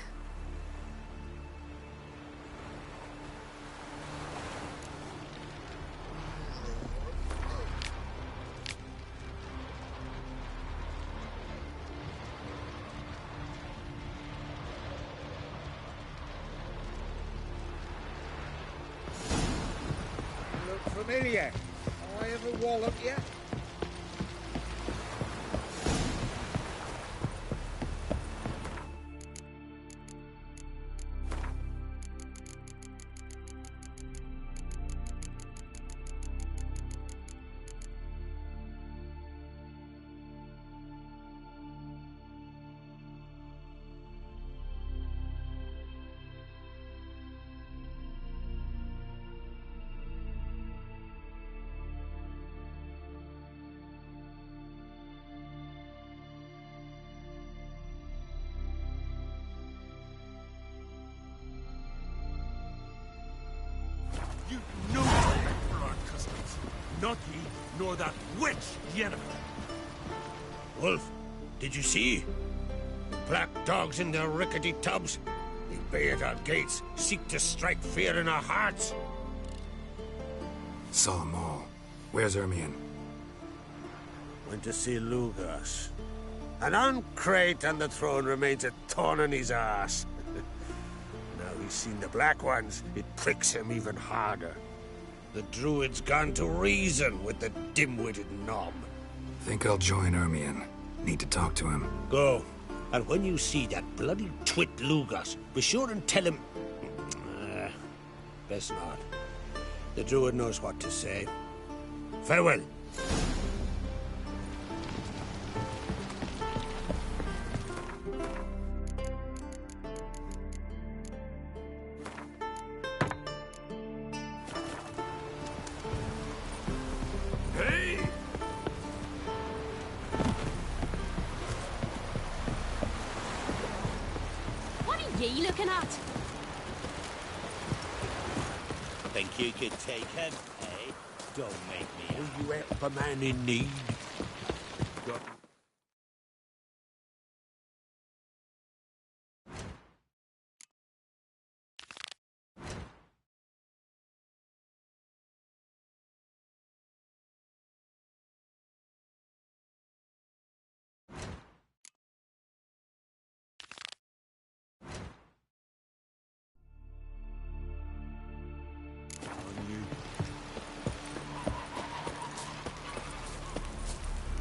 Speaker 14: familiar. I ever wallop you?
Speaker 15: You no respect for our customs. Not ye, nor that witch, Yennefer.
Speaker 3: Wolf, did you see? Black dogs in their rickety tubs. They bay at our gates, seek to strike fear in our hearts.
Speaker 2: Saw them all. Where's Ermion?
Speaker 3: Went to see Lugas. An uncrate on the throne remains a thorn in his ass. Now he's seen the Black Ones, it pricks him even harder. The Druid's gone to reason with the dim-witted knob.
Speaker 2: Think I'll join Ermion. Need to talk to him.
Speaker 3: Go. And when you see that bloody twit Lugas, be sure and tell him... best not. The Druid knows what to say. Farewell.
Speaker 16: Looking at?
Speaker 5: Think you could take him, eh? Don't make me.
Speaker 3: Will you help a man in need?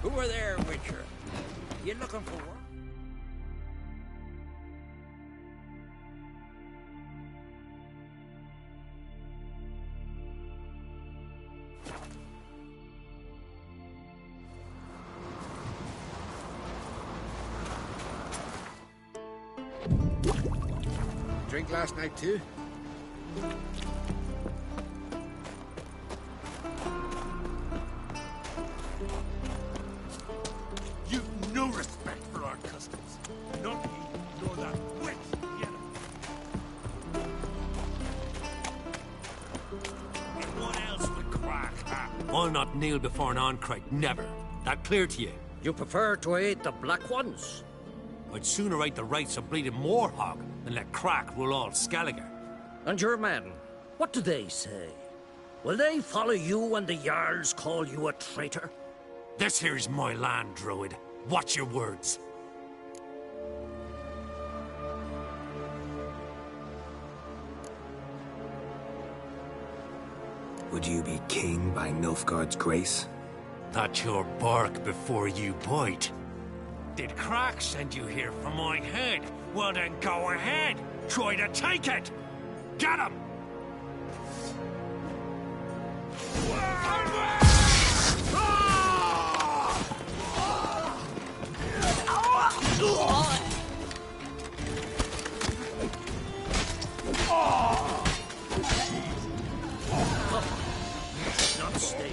Speaker 14: Who are there, Witcher? You looking for work? Drink last night, too?
Speaker 15: You've no respect for our customs. Not ye, nor that witch, Yennefer.
Speaker 3: Anyone else would crack, huh? I'll not kneel before an Oncrite, never. That clear to you?
Speaker 14: You prefer to aid the Black Ones?
Speaker 3: I'd sooner aid the rights of bleeding Morhog than let Crack rule all Skellige.
Speaker 14: And your men, what do they say? Will they follow you when the Jarls call you a traitor?
Speaker 3: This here's my land, Druid. Watch your words.
Speaker 2: Would you be king by Nilfgaard's grace?
Speaker 3: That's your bark before you bite. Did Crack send you here for my head? Well then go ahead. Try to take it. Get him!
Speaker 14: Not stay.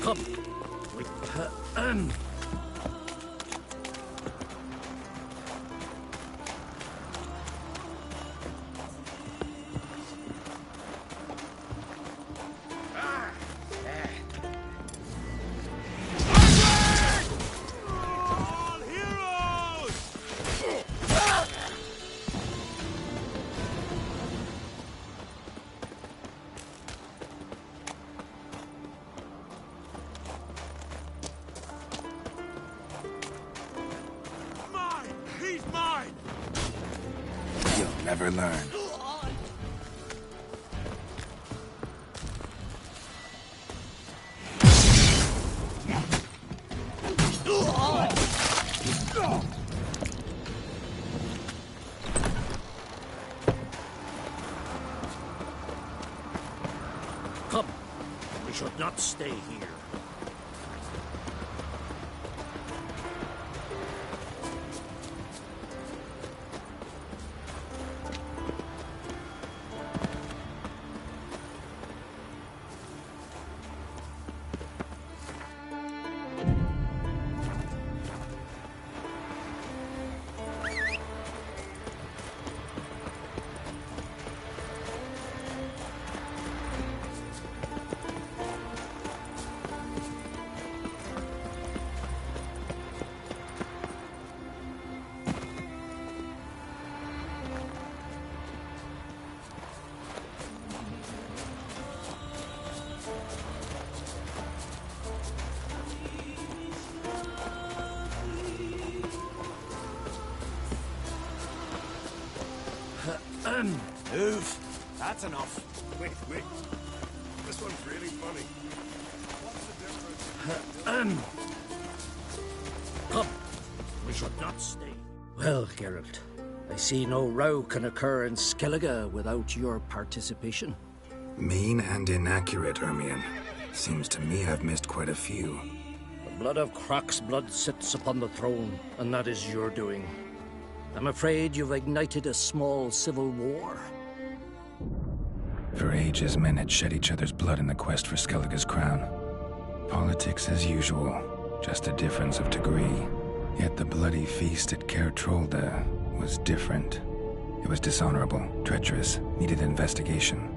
Speaker 14: Come. Return.
Speaker 2: You'll never learn.
Speaker 14: Come. We should not stay here.
Speaker 15: Move. That's enough. Wait. This one's really funny. What's the difference?
Speaker 14: Come. We should not stay. Well, Geralt, I see no row can occur in Skellige without your participation.
Speaker 2: Mean and inaccurate, Ermion. Seems to me I've missed quite a few.
Speaker 14: The blood of Croc's blood sits upon the throne, and that is your doing. I'm afraid you've ignited a small civil war.
Speaker 2: For ages, men had shed each other's blood in the quest for Skellige's crown. Politics as usual, just a difference of degree. Yet the bloody feast at Caer Trolda was different. It was dishonorable, treacherous, needed investigation.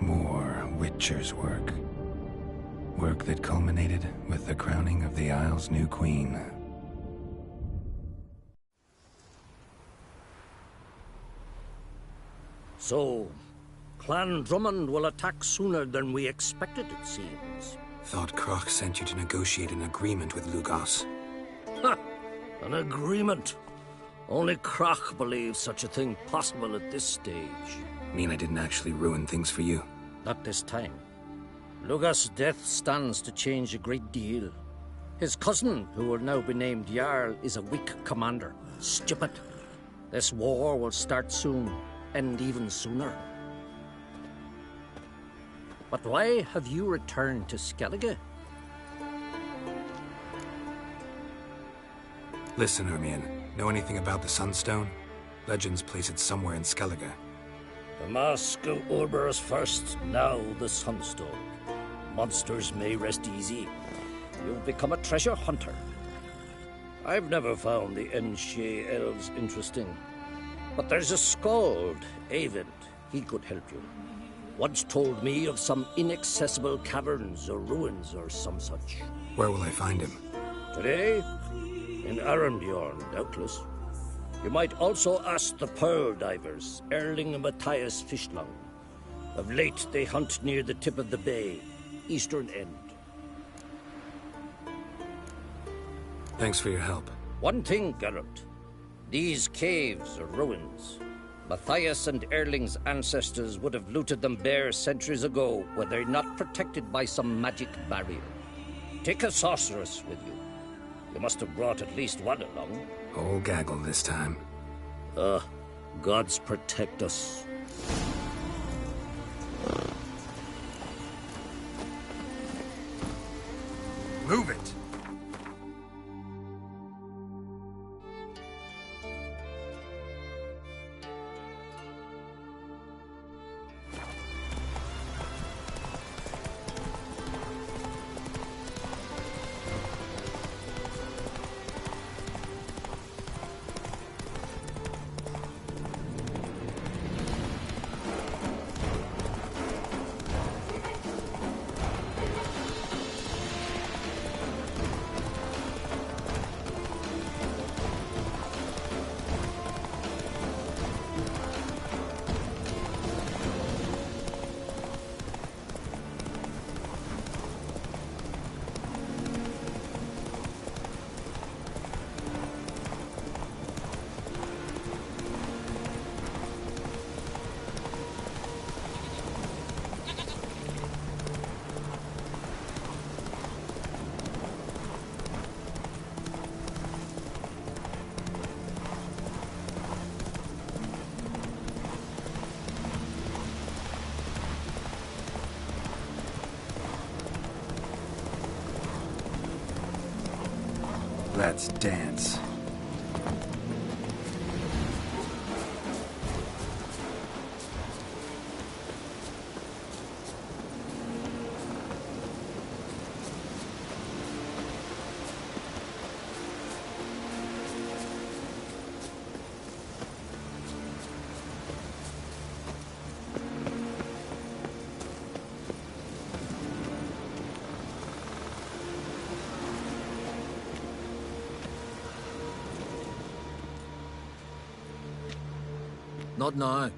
Speaker 2: More Witcher's work. Work that culminated with the crowning of the Isle's new queen.
Speaker 14: So, Clan Drummond will attack sooner than we expected, it seems.
Speaker 2: Thought Croc sent you to negotiate an agreement with Lugos.
Speaker 14: Ha! An agreement? Only Croc believes such a thing possible at this stage.
Speaker 2: Mean I didn't actually ruin things for you?
Speaker 14: Not this time. Lugos' death stands to change a great deal. His cousin, who will now be named Jarl, is a weak commander. Stupid. This war will start soon. End even sooner. But why have you returned to Skellige?
Speaker 2: Listen, Ermion. Know anything about the Sunstone? Legends place it somewhere in Skellige.
Speaker 14: The mask of Ouroboros first, now the Sunstone. Monsters may rest easy. You've become a treasure hunter. I've never found the Enshe elves interesting. But there's a skald, Eyvind. He could help you. Once told me of some inaccessible caverns or ruins or some such.
Speaker 2: Where will I find him?
Speaker 14: Today? In Arenbjorn, doubtless. You might also ask the Pearl Divers, Erling and Matthias Fischlung. Of late, they hunt near the tip of the bay, eastern end.
Speaker 2: Thanks for your help.
Speaker 14: One thing, Geralt. These caves are ruins. Matthias and Erling's ancestors would have looted them bare centuries ago were they not protected by some magic barrier. Take a sorceress with you. You must have brought at least one along.
Speaker 2: Whole gaggle this time.
Speaker 14: Gods protect us.
Speaker 2: Move it! That's dance.
Speaker 16: Not now.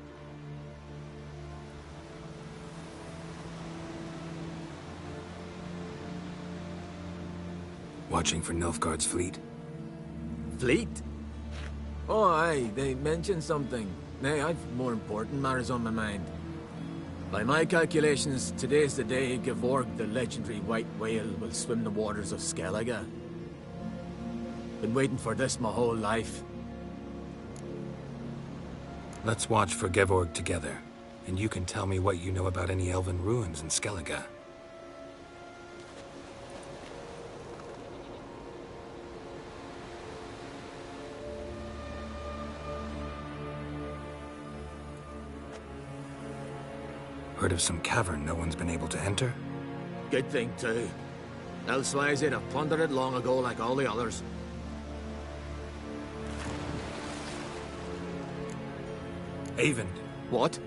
Speaker 2: Watching for Nilfgaard's fleet?
Speaker 16: Fleet? Oh, aye, they mentioned something. Nay, I've more important matters on my mind. By my calculations, today's the day Gevorg, the legendary white whale, will swim the waters of Skellige. Been waiting for this my whole life.
Speaker 2: Let's watch for Gevorg together, and you can tell me what you know about any elven ruins in Skellige. Heard of some cavern no one's been able to enter?
Speaker 16: Good thing, too. Elsewise, they'd have plundered it long ago like all the others.
Speaker 2: Eyvind.
Speaker 16: What?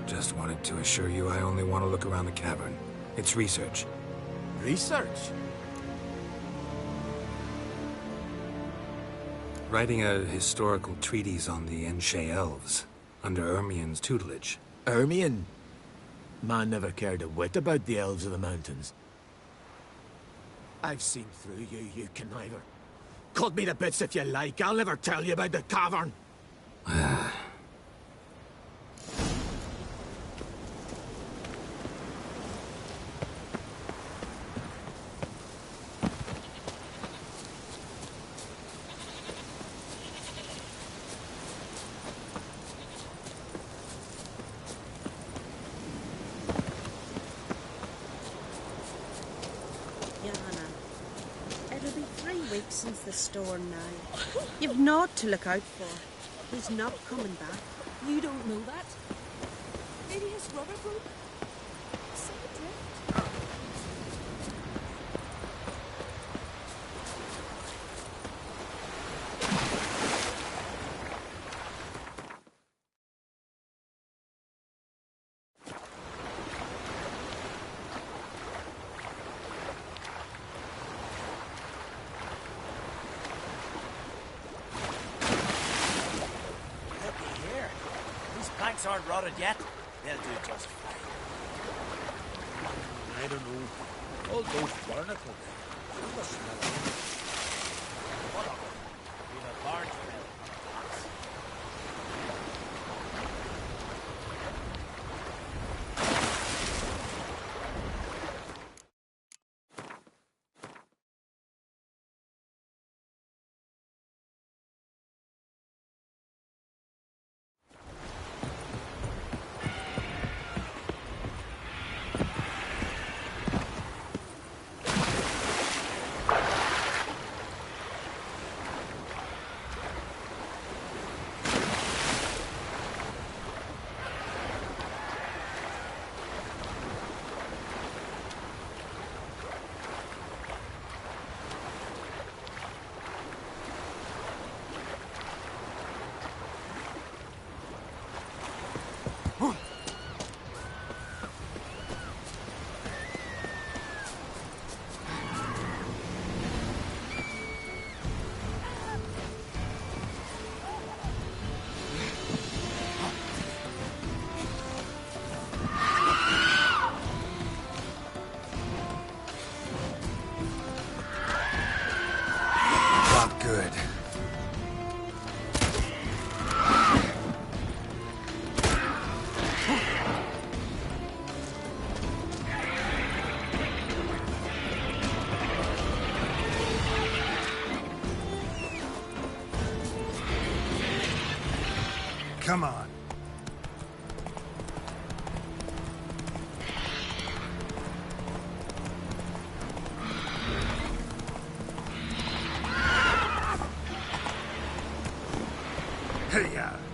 Speaker 2: Just wanted to assure you I only want to look around the cavern. It's research.
Speaker 16: Research?
Speaker 2: Writing a historical treatise on the Enshe elves, under Ermien's tutelage.
Speaker 16: Ermien? Man never cared a whit about the elves of the mountains. I've seen through you, you conniver. Cut me to bits if you like, I'll never tell you about the cavern.
Speaker 17: Since the storm now. You've naught to look out for. He's not coming back.
Speaker 18: You don't know that? Maybe his rudder broke? So adrift.
Speaker 5: Aren't rotted yet. They'll do just fine.
Speaker 14: I don't know. All those barnacles. What the smell of them?
Speaker 5: What of it? We've a barn smell.
Speaker 2: Come on.
Speaker 15: Hey-ya!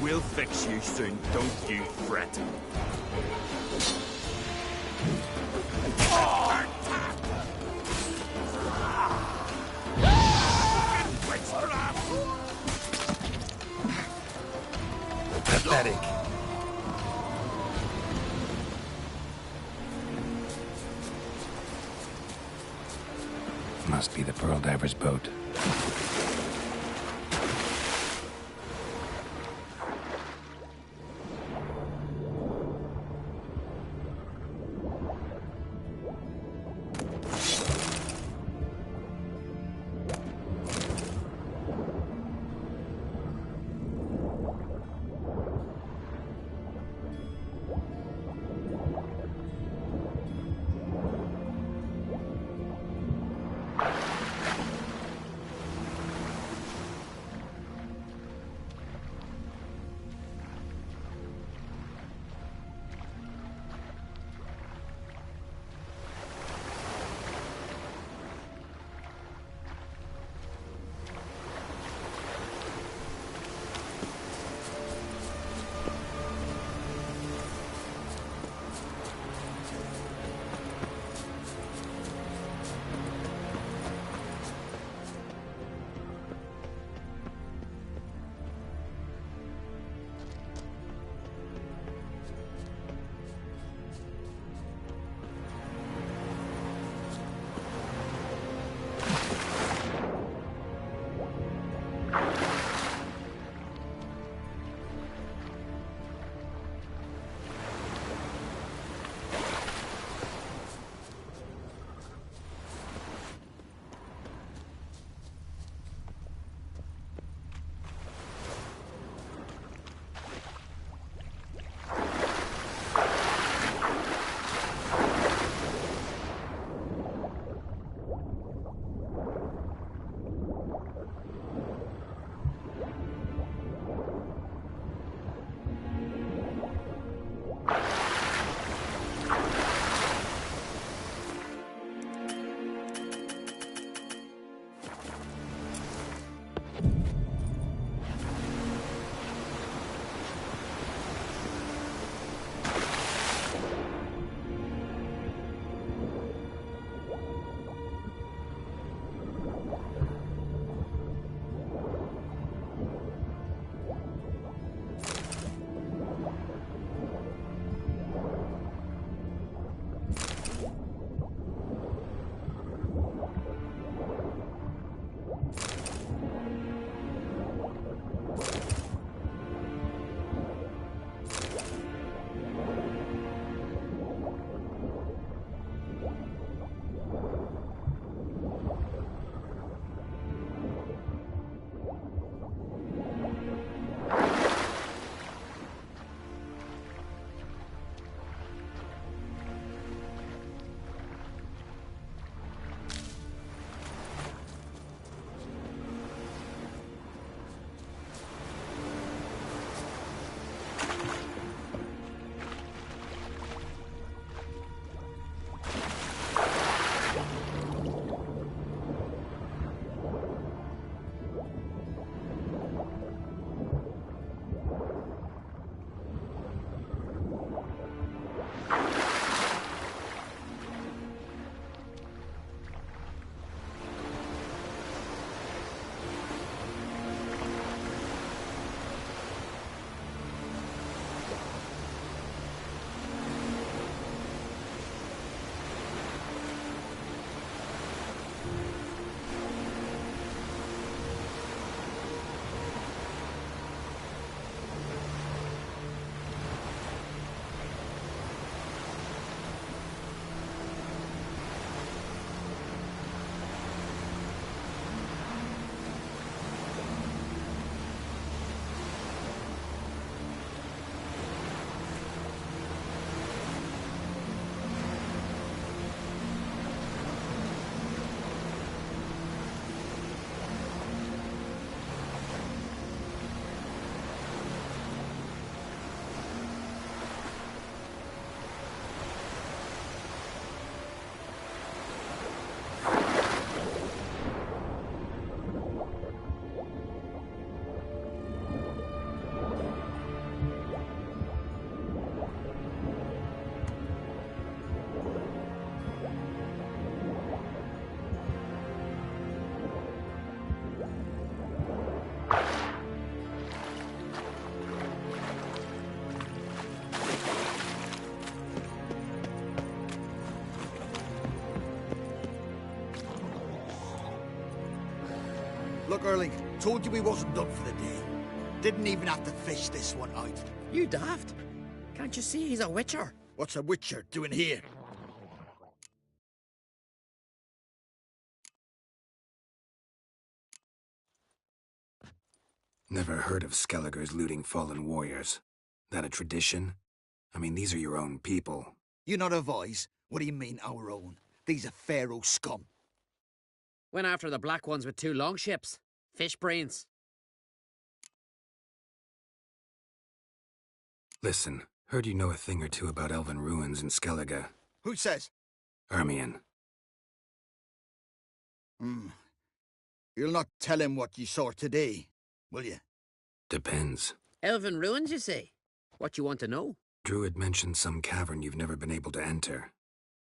Speaker 15: We'll fix you soon, don't you fret.
Speaker 2: Pathetic. Must be the Pearl Diver's boat.
Speaker 19: Look, Erling, told you we wasn't done for the day. Didn't even have to fish this one out.
Speaker 20: You daft? Can't you see he's a witcher?
Speaker 19: What's a witcher doing here?
Speaker 2: Never heard of Skelligers looting fallen warriors. That a tradition? I mean, these are your own people.
Speaker 19: You not a voice? What do you mean, our own? These are Pharaoh scum.
Speaker 20: Went after the black ones with 2 longships. Fish brains.
Speaker 2: Listen, heard you know a thing or two about elven ruins in Skellige.
Speaker 19: Who says?
Speaker 2: Ermion.
Speaker 19: You'll not tell him what you saw today, will you?
Speaker 2: Depends.
Speaker 20: Elven ruins, you say? What you want to know?
Speaker 2: Druid mentioned some cavern you've never been able to enter.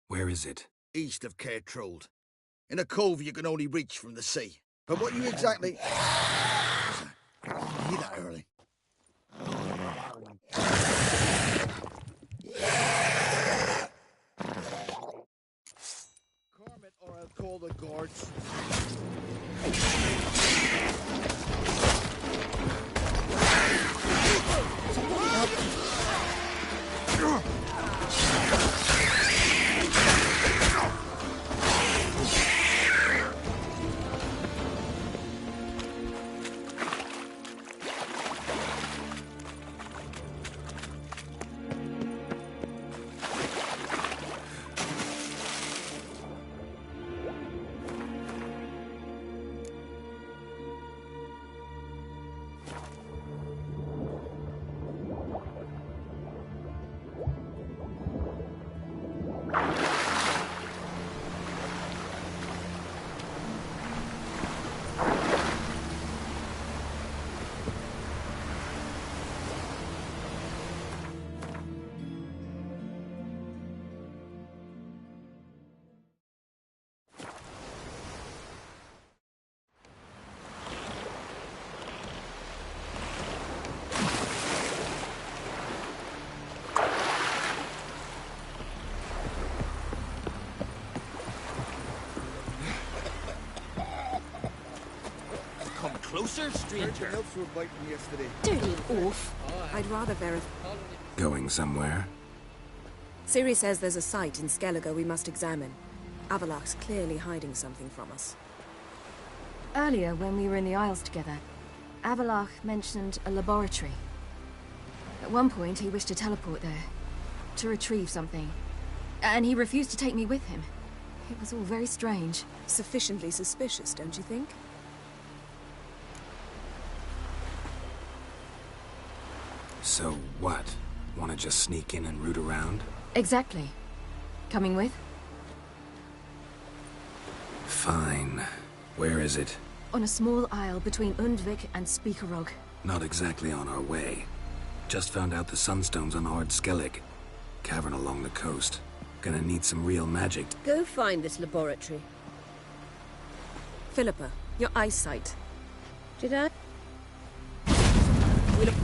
Speaker 2: Where is it?
Speaker 19: East of Caer Trold. In a cove you can only reach from the sea. But what you exactly... Hear that, Erling? Cormit, or I'll call the guards.
Speaker 20: Closer, stranger.
Speaker 19: Else were biting yesterday.
Speaker 10: Dirty oaf. I'd rather verify.
Speaker 2: Going somewhere?
Speaker 10: Ciri says there's a site in Skellige we must examine. Avallac'h's clearly hiding something from us.
Speaker 13: Earlier, when we were in the Isles together, Avallac'h mentioned a laboratory. At one point, he wished to teleport there, to retrieve something. And he refused to take me with him. It was all very strange.
Speaker 10: Sufficiently suspicious, don't you think?
Speaker 2: So what? Want to just sneak in and root around?
Speaker 13: Exactly. Coming with?
Speaker 2: Fine. Where is it?
Speaker 13: On a small isle between Undvik and Speakerog.
Speaker 2: Not exactly on our way. Just found out the Sunstone's on Ard Skellig. Cavern along the coast. Gonna need some real magic.
Speaker 21: Go find this laboratory.
Speaker 10: Philippa, your eyesight.
Speaker 21: Did I?
Speaker 10: We look...